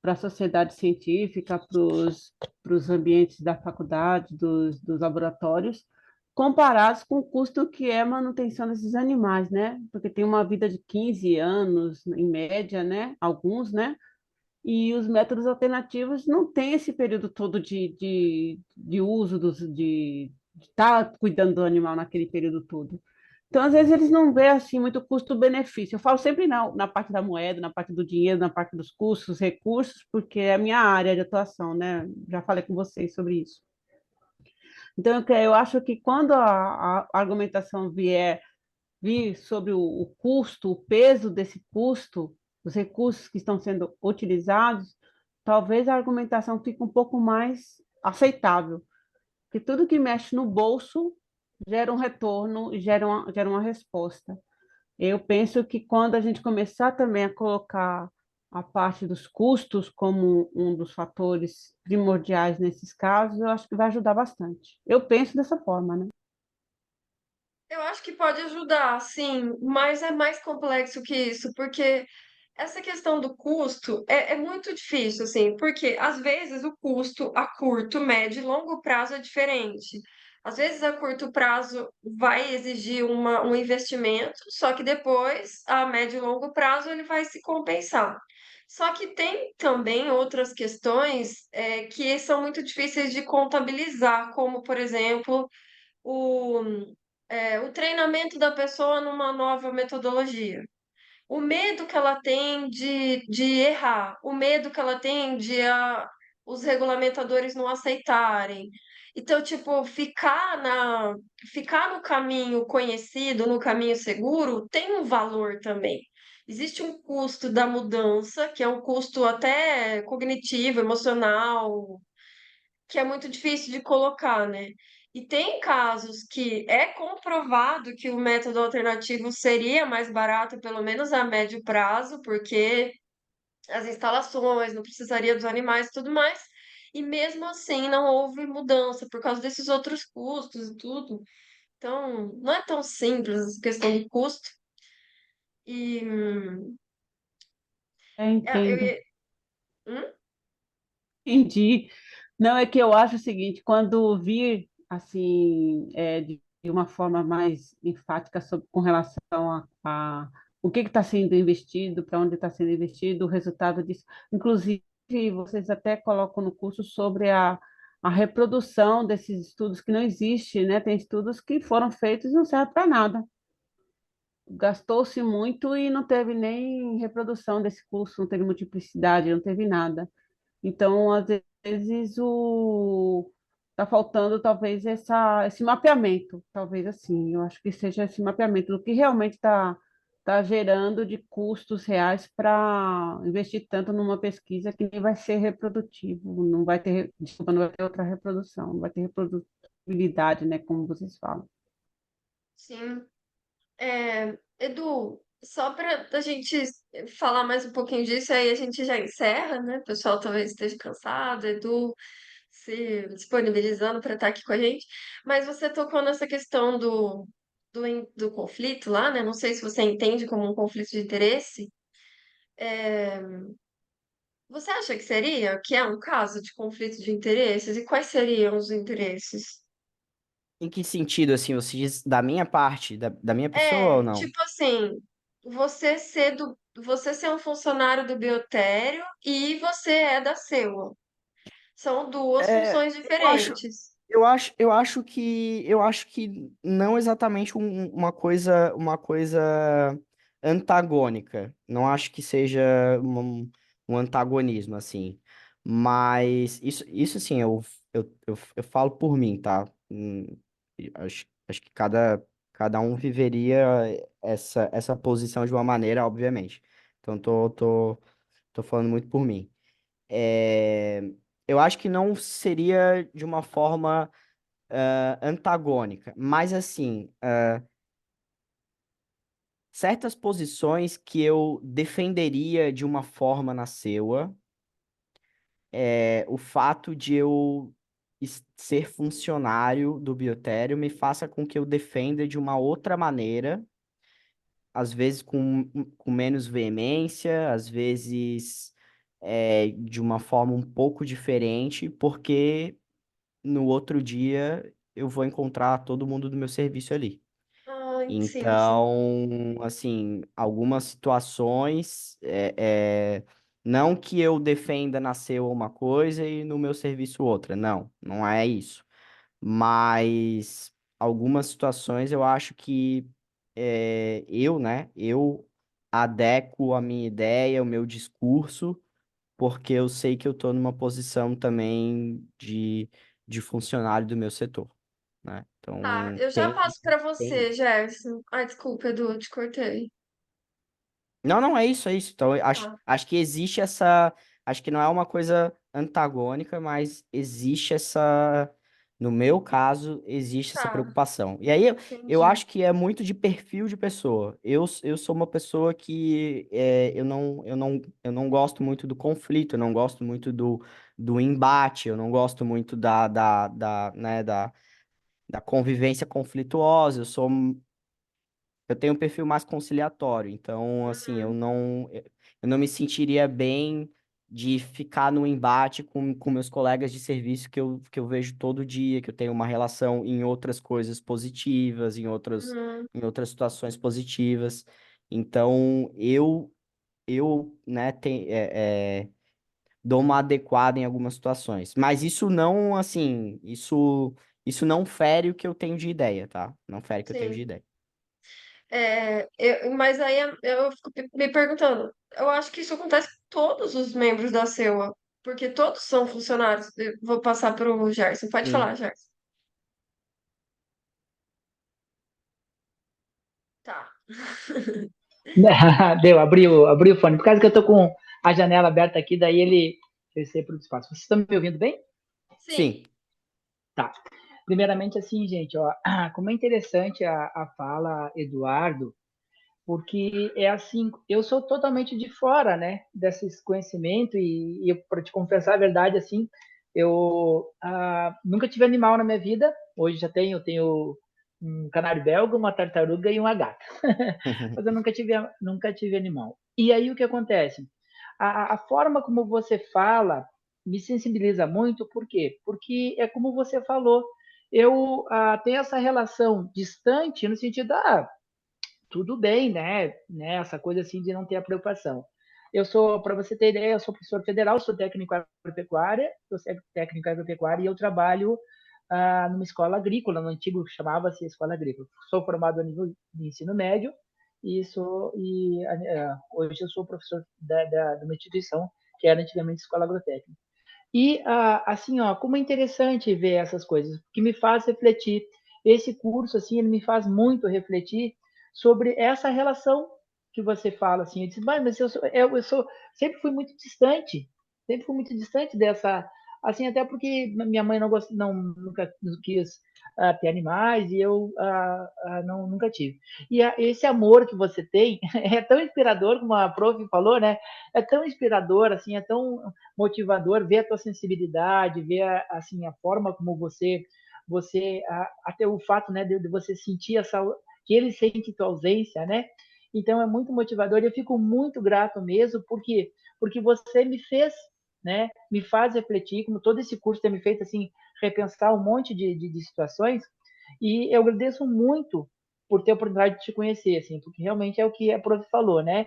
a sociedade científica, para os ambientes da faculdade, dos laboratórios, comparados com o custo que é a manutenção desses animais, né? Porque tem uma vida de 15 anos, em média, né? Alguns, né? E os métodos alternativos não têm esse período todo de uso, de estar cuidando do animal naquele período todo. Então, às vezes, eles não vêem assim muito custo-benefício. Eu falo sempre na parte da moeda, na parte do dinheiro, na parte dos custos, recursos, porque é a minha área de atuação, né? Já falei com vocês sobre isso. Então, eu acho que quando a argumentação vier vir sobre o custo, o peso desse custo, os recursos que estão sendo utilizados, talvez a argumentação fique um pouco mais aceitável, porque tudo que mexe no bolso gera um retorno e gera uma resposta. Eu penso que quando a gente começar também a colocar a parte dos custos como um dos fatores primordiais nesses casos, eu acho que vai ajudar bastante. Eu penso dessa forma, né? Eu acho que pode ajudar, sim, mas é mais complexo que isso, porque essa questão do custo é muito difícil, assim, porque às vezes o custo a curto, médio e longo prazo é diferente. Às vezes a curto prazo vai exigir um investimento, só que depois, a médio e longo prazo, ele vai se compensar. Só que tem também outras questões que são muito difíceis de contabilizar, como, por exemplo, o, o treinamento da pessoa numa nova metodologia. O medo que ela tem de errar, o medo que ela tem de os regulamentadores não aceitarem. Então, tipo, ficar no caminho conhecido, no caminho seguro, tem um valor também. Existe um custo da mudança, que é um custo até cognitivo, emocional, que é muito difícil de colocar, né? E tem casos que é comprovado que o método alternativo seria mais barato, pelo menos a médio prazo, porque as instalações, não precisaria dos animais e tudo mais. E mesmo assim não houve mudança por causa desses outros custos e tudo. Então, não é tão simples essa questão de custo. E Eu eu entendo. ia. Hum? Entendi. Não, é que eu acho o seguinte, quando vir, assim, de uma forma mais enfática com relação a o que está sendo investido, para onde está sendo investido, o resultado disso. Inclusive, vocês até colocam no curso sobre a reprodução desses estudos que não existe, né? Tem estudos que foram feitos e não servem para nada. Gastou-se muito e não teve nem reprodução desse curso, não teve multiplicidade, não teve nada. Então, às vezes, tá faltando talvez esse mapeamento, talvez assim. Eu acho que seja esse mapeamento do que realmente tá gerando de custos reais para investir tanto numa pesquisa que nem vai ser reprodutivo, não vai ter, desculpa, não vai ter outra reprodução, não vai ter reprodutibilidade, né, como vocês falam. Sim. Edu, só para a gente falar mais um pouquinho disso, aí a gente já encerra, né? O pessoal talvez esteja cansado, Edu se disponibilizando para estar aqui com a gente. Mas você tocou nessa questão do conflito lá, né? Não sei se você entende como um conflito de interesse. Você acha que é um caso de conflito de interesses? E quais seriam os interesses? Em que sentido, assim, você diz da minha parte, da minha pessoa ou não? Tipo assim, você ser um funcionário do Biotério e você é da Seua. São duas É, funções eu acho, diferentes. eu acho que não exatamente uma coisa antagônica. Não acho que seja um antagonismo assim. Mas isso assim, eu falo por mim, tá? E acho que cada um viveria essa posição de uma maneira, obviamente. Então tô falando muito por mim. É, eu acho que não seria de uma forma antagônica, mas assim, certas posições que eu defenderia de uma forma na seua, o fato de eu ser funcionário do Biotério me faça com que eu defenda de uma outra maneira, às vezes com menos veemência, às vezes de uma forma um pouco diferente, porque no outro dia eu vou encontrar todo mundo do meu serviço ali. Ah, sim, sim. Então, assim, algumas situações, não que eu defenda na SEO uma coisa e no meu serviço outra, não é isso. Mas algumas situações eu acho que eu adequo a minha ideia, o meu discurso, porque eu sei que eu estou numa posição também de funcionário do meu setor. né? Tá, Então, eu já passo para tem você, Gerson. Ai, desculpa, Edu, te cortei. Não, não, é isso, é isso. Então, eu acho, Tá, acho que existe essa. Acho que não é uma coisa antagônica, mas existe essa. No meu caso, existe essa tá, preocupação. E aí, eu entendi. acho que é muito de perfil de pessoa. Eu sou uma pessoa que eu não gosto muito do conflito, eu não gosto muito do embate, eu não gosto muito da convivência conflituosa. Eu tenho um perfil mais conciliatório, então, assim, Uhum, eu não me sentiria bem de ficar no embate com meus colegas de serviço que eu vejo todo dia, que eu tenho uma relação em outras coisas positivas, uhum, em outras situações positivas. Então, né, dou uma adequada em algumas situações. Mas isso não, assim, isso não fere o que eu tenho de ideia, tá? Não fere o que eu tenho de sim. ideia. Mas aí eu fico me perguntando, eu acho que isso acontece com todos os membros da CEUA, porque todos são funcionários. Eu vou passar para o Gerson. Pode Hum. falar, Gerson. Tá. Deu, abriu o fone. Por causa que eu tô com a janela aberta aqui, daí ele crescer para o espaço. Vocês estão me ouvindo bem? Sim. Sim, Tá. Primeiramente, assim, gente, ó, como é interessante a fala, Eduardo, porque é assim, eu sou totalmente de fora, né, desses conhecimentos e para te confessar a verdade, assim, eu nunca tive animal na minha vida. Hoje eu tenho um canário belga, uma tartaruga e uma gata. Mas eu nunca tive animal. E aí o que acontece? A forma como você fala me sensibiliza muito, por quê? Porque é como você falou, eu tenho essa relação distante no sentido, tudo bem, né? Essa coisa assim de não ter a preocupação. Eu sou, para você ter ideia, eu sou professor federal, sou técnico agropecuária, e eu trabalho numa escola agrícola, no antigo chamava-se escola agrícola. Sou formado a nível de ensino médio hoje eu sou professor de uma instituição que era antigamente escola agrotécnica. E, assim, ó, como é interessante ver essas coisas, que me faz refletir. Esse curso, assim, ele me faz muito refletir sobre essa relação que você fala, assim. Eu disse, mas sempre fui muito distante, dessa, assim, até porque minha mãe nunca quis ter animais e eu nunca tive. E esse amor que você tem é tão inspirador, como a prof falou, né? É tão inspirador, assim, é tão motivador ver a tua sensibilidade, ver assim a forma como você até o fato, né, de você sentir essa que ele sente tua ausência, né? Então é muito motivador e eu fico muito grato mesmo porque você me fez, né, me faz refletir, como todo esse curso tem me feito assim repensar um monte de situações e eu agradeço muito por ter a oportunidade de te conhecer, assim, porque realmente é o que a prof falou, né?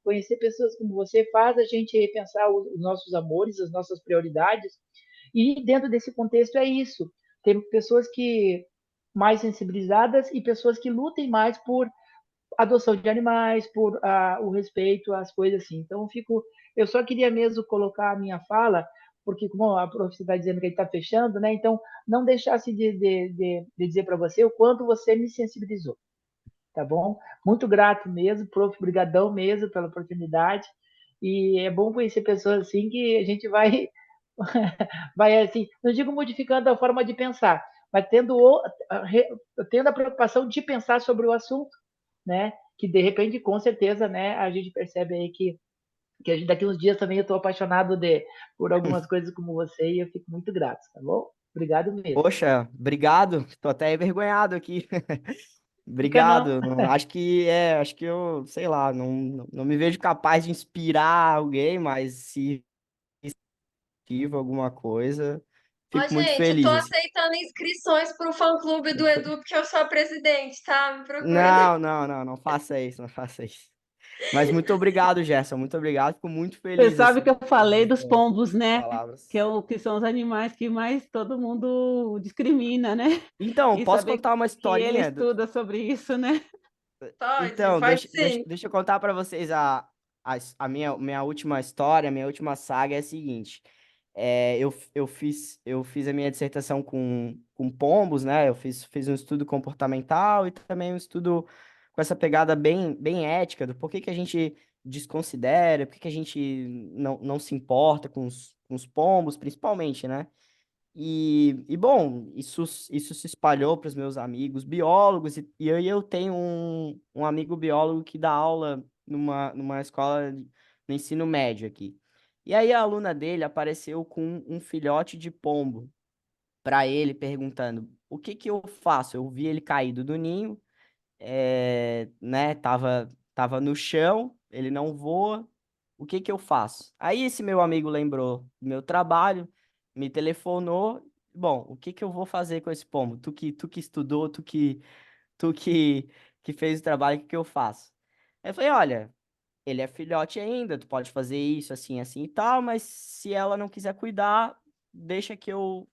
Conhecer pessoas como você faz a gente repensar os nossos amores, as nossas prioridades. E dentro desse contexto é isso. Tem pessoas que mais sensibilizadas e pessoas que lutem mais por adoção de animais, por o respeito às coisas assim. Então, eu só queria mesmo colocar a minha fala, porque como a prof está dizendo que ele está fechando, né? Então, não deixasse de dizer para você o quanto você me sensibilizou, tá bom? Muito grato mesmo, prof, brigadão mesmo pela oportunidade. E é bom conhecer pessoas assim que a gente vai assim, não digo modificando a forma de pensar, mas tendo a preocupação de pensar sobre o assunto, né? Que de repente, com certeza, né, a gente percebe aí que daqui uns dias também eu estou apaixonado por algumas coisas como você e eu fico muito grato, tá bom? Obrigado mesmo. Poxa, obrigado. Tô até envergonhado aqui. Fica não. Obrigado. Acho que eu, sei lá, não me vejo capaz de inspirar alguém, mas se tive alguma coisa, Ó, fico muito gente, eu tô feliz, assim. aceitando inscrições pro fã-clube do Edu, porque eu sou a presidente, tá? Me procura. Não faça isso, não faça isso. Mas muito obrigado, Gerson, muito obrigado. Fico muito Você feliz, sabe assim, que eu falei dos com pombos, as né? palavras. Que são os animais que mais todo mundo discrimina, né? Então, E posso saber contar uma que ele historinha? estuda sobre isso, né? Pode, Então, pode sim. deixa eu contar para vocês a minha última história, a minha última saga é a seguinte. eu fiz a minha dissertação com pombos, né? Eu fiz um estudo comportamental e também um estudo com essa pegada bem ética do porquê que a gente desconsidera, por que a gente não se importa com os pombos, principalmente, né? Bom, isso se espalhou para os meus amigos biólogos, e aí eu tenho um amigo biólogo que dá aula numa escola no ensino médio aqui. E aí a aluna dele apareceu com um filhote de pombo para ele, perguntando: o que que eu faço? Eu vi ele caído do ninho, né? Tava no chão, ele não voa. O que que eu faço? Aí esse meu amigo lembrou do meu trabalho, me telefonou. Bom, o que que eu vou fazer com esse pombo? Tu que estudou, tu que fez o trabalho, o que que eu faço? Aí eu falei: olha, ele é filhote ainda, tu pode fazer isso assim, assim e tal, mas se ela não quiser cuidar, deixa que eu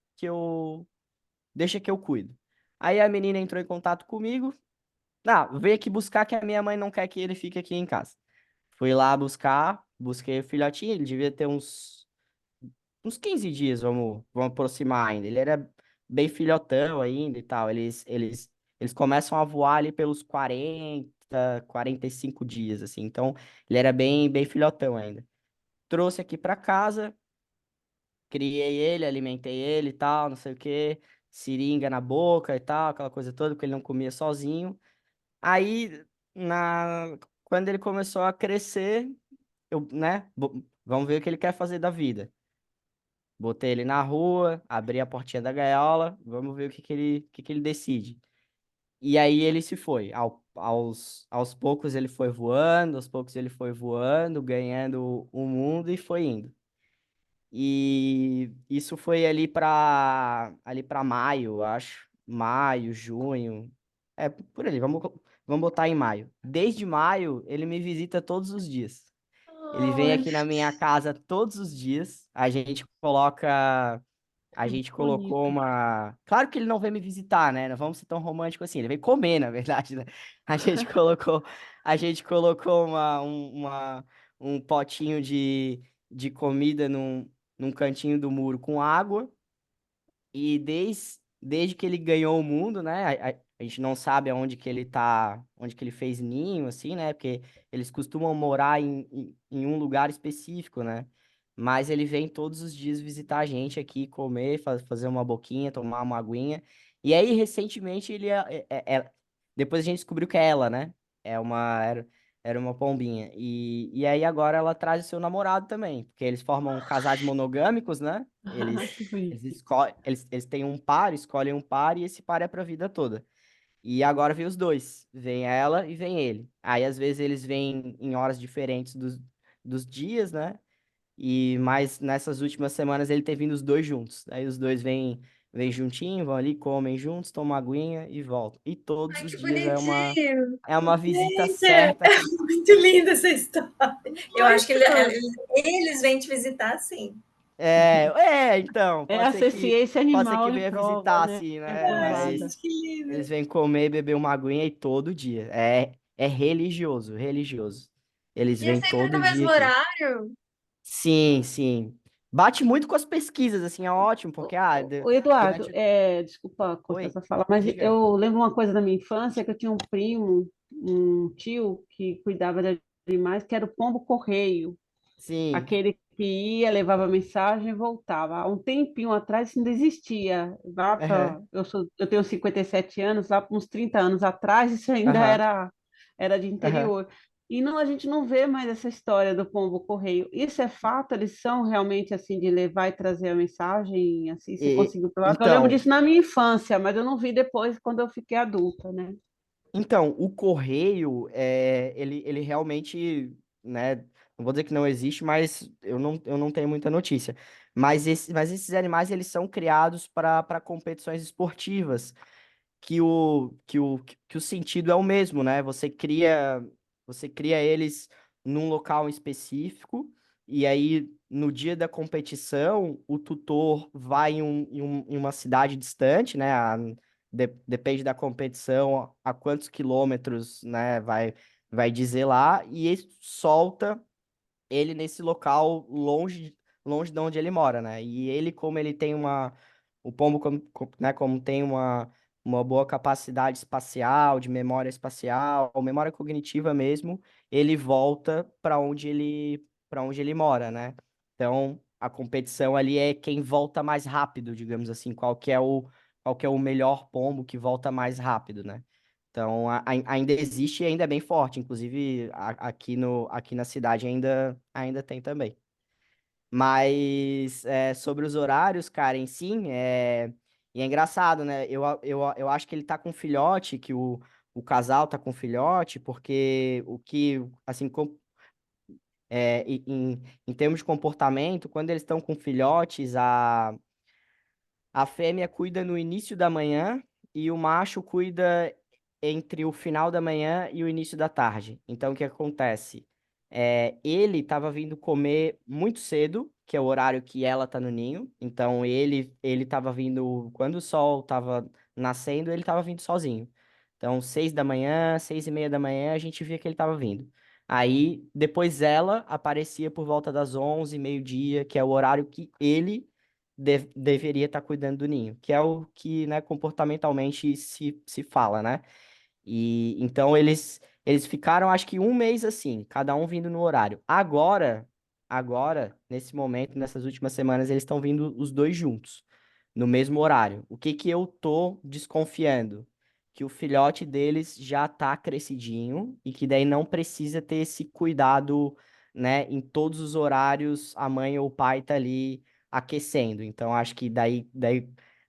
cuido. Aí a menina entrou em contato comigo. Não, veio aqui buscar que a minha mãe não quer que ele fique aqui em casa. Fui lá busquei o filhotinho, ele devia ter uns 15 dias, vamos aproximar ainda. Ele era bem filhotão ainda e tal. Eles começam a voar ali pelos 45 dias, assim. Então, ele era bem filhotão ainda. Trouxe aqui pra casa, criei ele, alimentei ele e tal, não sei o quê. Seringa na boca e tal, aquela coisa toda, porque ele não comia sozinho. Aí, quando ele começou a crescer, né? Vamos ver o que ele quer fazer da vida. Botei ele na rua, abri a portinha da gaiola, vamos ver o que que ele decide. E aí ele se foi. Aos poucos ele foi voando, aos poucos ele foi voando, ganhando o mundo e foi indo. E isso foi ali para maio, eu acho. Maio, junho. É, por ali, vamos botar em maio. Desde maio, ele me visita todos os dias. Ele vem Ai, aqui na minha casa todos os dias. A gente colocou Bonito. uma. Claro que ele não vem me visitar, né? Não vamos ser tão romântico assim. Ele vem comer, na verdade, né? A gente colocou, a gente colocou um potinho de comida num cantinho do muro com água. E desde que ele ganhou o mundo, né? A gente não sabe aonde que ele tá, onde que ele fez ninho, assim, né? Porque eles costumam morar em um lugar específico, né? Mas ele vem todos os dias visitar a gente aqui, comer, fazer uma boquinha, tomar uma aguinha. E aí, recentemente, depois a gente descobriu que é ela, né? Era uma pombinha. E aí agora ela traz o seu namorado também, porque eles formam casais monogâmicos, né? Ai, Eles que eles, bonitinho. esco eles têm um par, escolhem um par e esse par é pra vida toda. E agora vem os dois. Vem ela e vem ele. Aí às vezes eles vêm em horas diferentes dos dias, né? Mas nessas últimas semanas ele tem vindo os dois juntos. Aí os dois vêm juntinho, vão ali, comem juntos, tomam aguinha e voltam. E todos ai, os que dias é uma, bonitinho. é uma visita Gente, é certa. muito linda essa história. Eu acho que Muito. eles vêm te visitar, sim. Então, É a ciência pode ser animal que em venha prova, visitar né? assim, né? Ai, Provada. gente, Mas que lindo. eles vêm comer e beber uma aguinha e todo dia. É religioso, religioso. Eles E é vêm sempre no todo dia mesmo aqui. horário? Sim, sim. Bate muito com as pesquisas, assim, é ótimo, porque, Ô, Eduardo, durante... desculpa cortar Oi, essa fala, mas diga. eu lembro uma coisa da minha infância, que eu tinha um primo, um tio, que cuidava de animais, que era o pombo-correio. Sim, Aquele que ia, levava mensagem e voltava. Há um tempinho atrás isso ainda existia. aham, Eu tenho 57 anos, lá para uns 30 anos atrás isso ainda aham, era de aham. interior. E não, a gente não vê mais essa história do pombo correio. Isso é fato? Eles são realmente assim de levar e trazer a mensagem, assim, você conseguiu provar? Porque eu lembro Então, disso na minha infância, mas eu não vi depois quando eu fiquei adulta, né? o correio, ele realmente, né, não vou dizer que não existe, mas eu não tenho muita notícia. Mas esses animais, eles são criados para competições esportivas, que o sentido é o mesmo, né? Você cria eles num local específico, e aí, no dia da competição, o tutor vai em uma cidade distante, né? Depende da competição, a quantos quilômetros, né, vai dizer lá, e ele solta ele nesse local longe, longe de onde ele mora, né? E ele, como ele tem o pombo, né, como tem uma boa capacidade espacial, de memória espacial, ou memória cognitiva mesmo, ele volta para onde ele mora, né? Então, a competição ali é quem volta mais rápido, digamos assim, qual que é o melhor pombo que volta mais rápido, né? Então, ainda existe e ainda é bem forte. Inclusive, aqui, aqui na cidade ainda tem também. Mas sobre os horários, cara, em si, e é engraçado, né? Eu acho que ele tá com filhote, que o casal tá com filhote, porque o que, assim, em termos de comportamento, quando eles estão com filhotes, a fêmea cuida no início da manhã e o macho cuida entre o final da manhã e o início da tarde. Então, o que acontece? Ele estava vindo comer muito cedo, que é o horário que ela tá no ninho. Então, ele estava vindo, quando o sol estava nascendo, ele estava vindo sozinho. Então, 6 da manhã, 6:30 da manhã, a gente via que ele estava vindo. Aí, depois ela aparecia por volta das 11, meio-dia, que é o horário que ele deveria estar cuidando do ninho, que é o que, né, comportamentalmente se fala, né? E então eles ficaram, acho que um mês assim, cada um vindo no horário. Agora, nesse momento, nessas últimas semanas, eles estão vindo os dois juntos, no mesmo horário. O que que eu tô desconfiando? Que o filhote deles já tá crescidinho e que daí não precisa ter esse cuidado, né, em todos os horários, a mãe ou o pai tá ali aquecendo. Então, acho que daí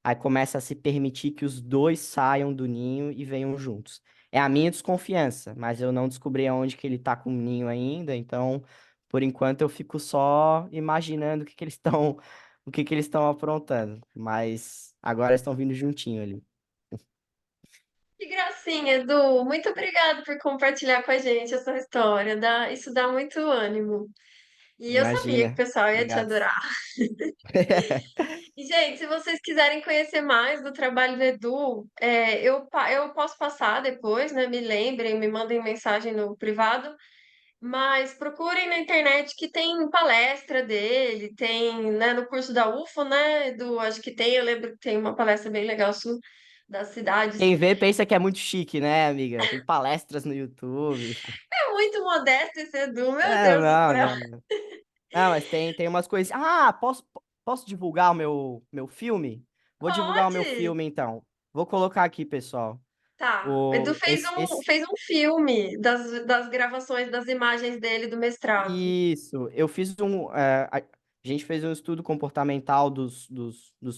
aí começa a se permitir que os dois saiam do ninho e venham juntos. É a minha desconfiança, mas eu não descobri aonde que ele tá com o ninho ainda, então, por enquanto, eu fico só imaginando o que eles estão, o que eles estão aprontando. Mas agora eles estão vindo juntinho ali. Que gracinha, Edu. Muito obrigada por compartilhar com a gente essa história. Isso dá muito ânimo. E eu sabia que o Imagina. pessoal ia te Obrigado. adorar. E, gente, se vocês quiserem conhecer mais do trabalho do Edu, eu posso passar depois, né? Me lembrem, me mandem mensagem no privado. Mas procurem na internet que tem palestra dele, tem, né, no curso da UFO, né, Edu? Acho que tem, eu lembro que tem uma palestra bem legal das cidades. Quem vê pensa que é muito chique, né, amiga? Tem palestras no YouTube. É muito modesto esse Edu, meu É, Deus do não, céu. não, não. Não, mas tem umas coisas. Ah, posso divulgar o meu filme? Vou divulgar o meu Pode! filme, então. Vou colocar aqui, pessoal. Tá, o Edu fez um filme das gravações, das imagens dele do mestrado. Isso, eu fiz a gente fez um estudo comportamental dos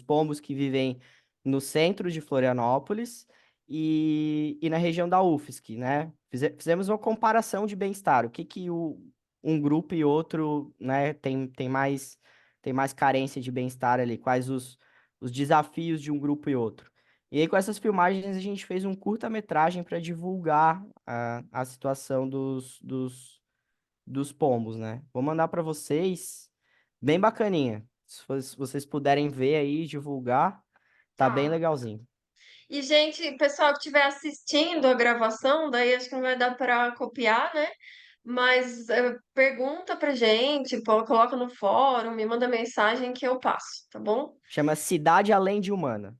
pombos que vivem no centro de Florianópolis e na região da UFSC, né? Fizemos uma comparação de bem-estar, o que que um grupo e outro, né, tem mais carência de bem-estar ali, quais os desafios de um grupo e outro. E aí, com essas filmagens, a gente fez um curta-metragem para divulgar a situação dos pombos, né? Vou mandar para vocês, bem bacaninha. Se vocês puderem ver aí, divulgar, tá bem Tá. legalzinho. E, gente, pessoal que estiver assistindo a gravação, daí acho que não vai dar para copiar, né? Mas pergunta pra gente, coloca no fórum, me manda mensagem que eu passo, tá bom? Chama Cidade Além de Humana.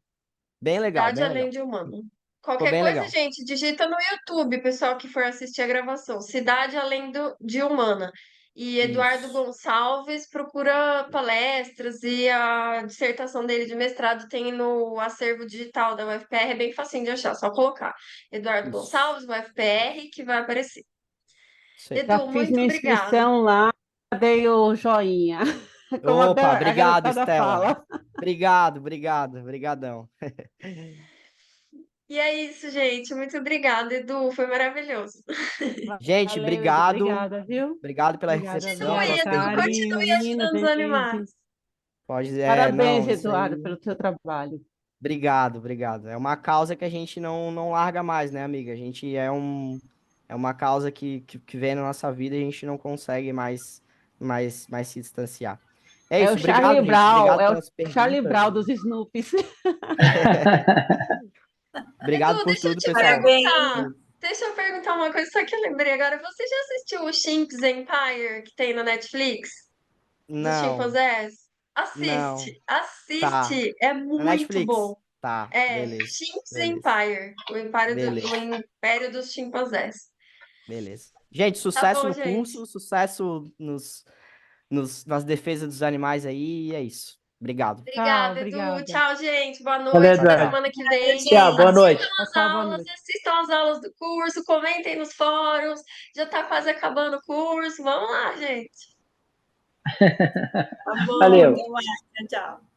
Bem legal, Cidade bem Além legal. de Humano. Ficou Qualquer bem coisa, legal. gente, digita no YouTube, pessoal que for assistir a gravação. Cidade Além de Humana. E Eduardo Isso. Gonçalves procura palestras e a dissertação dele de mestrado tem no acervo digital da UFPR, é bem facinho de achar, só colocar Eduardo Isso. Gonçalves, UFPR, que vai aparecer. Isso aí. Já Edu, fiz muito minha obrigada. inscrição lá, dei o joinha, como Opa, a obrigado, garotada Estela. fala. Obrigadão. E é isso, gente. Muito obrigada, Edu. Foi maravilhoso. Gente, Valeu, Edu, obrobrigado. obrigado, viu? Obrigado pela Obrigada, recepção, Continue, pelas obrigada, Edu. Karen, perguntas. Continue menina, ajudando os Denise. animais. Parabéns, Não, isso Eduardo, aí. pelo seu trabalho. Obrigado. É uma causa que a gente não larga mais, né, amiga? A gente é uma causa que vem na nossa vida e a gente não consegue mais se distanciar. É É o isso, Charlie obrigado, gente. Brown, Obrigado é o pelas Charlie perguntas. Brown dos Snoopies. Obrigado Edu, por deixa eu tudo, te pessoal. perguntar. Parabéns. Deixa eu perguntar uma coisa, só que eu lembrei agora. Você já assistiu o Chimps Empire que tem na Netflix? dos Não, chimpanzés? não. Assiste, Tá. assiste, é Na muito Netflix? bom. Tá, É beleza. Chimps Beleza. Empire, o Beleza. Império dos Chimpanzés. Beleza. Gente, Tá sucesso bom, no gente. curso, sucesso nas defesas dos animais aí, e é isso. Obrigado. Tchau, Obrigada, Edu. obrigada. Tchau, gente. Boa Valeu, noite. Até Eduardo. semana que vem. Tchau, boa noite. Assistam as Tchau, boa aulas, noite. assistam as aulas do curso, comentem nos fóruns. Já tá quase acabando o curso. Vamos lá, gente. Tá bom, Valeu. até mais. Tchau, tchau.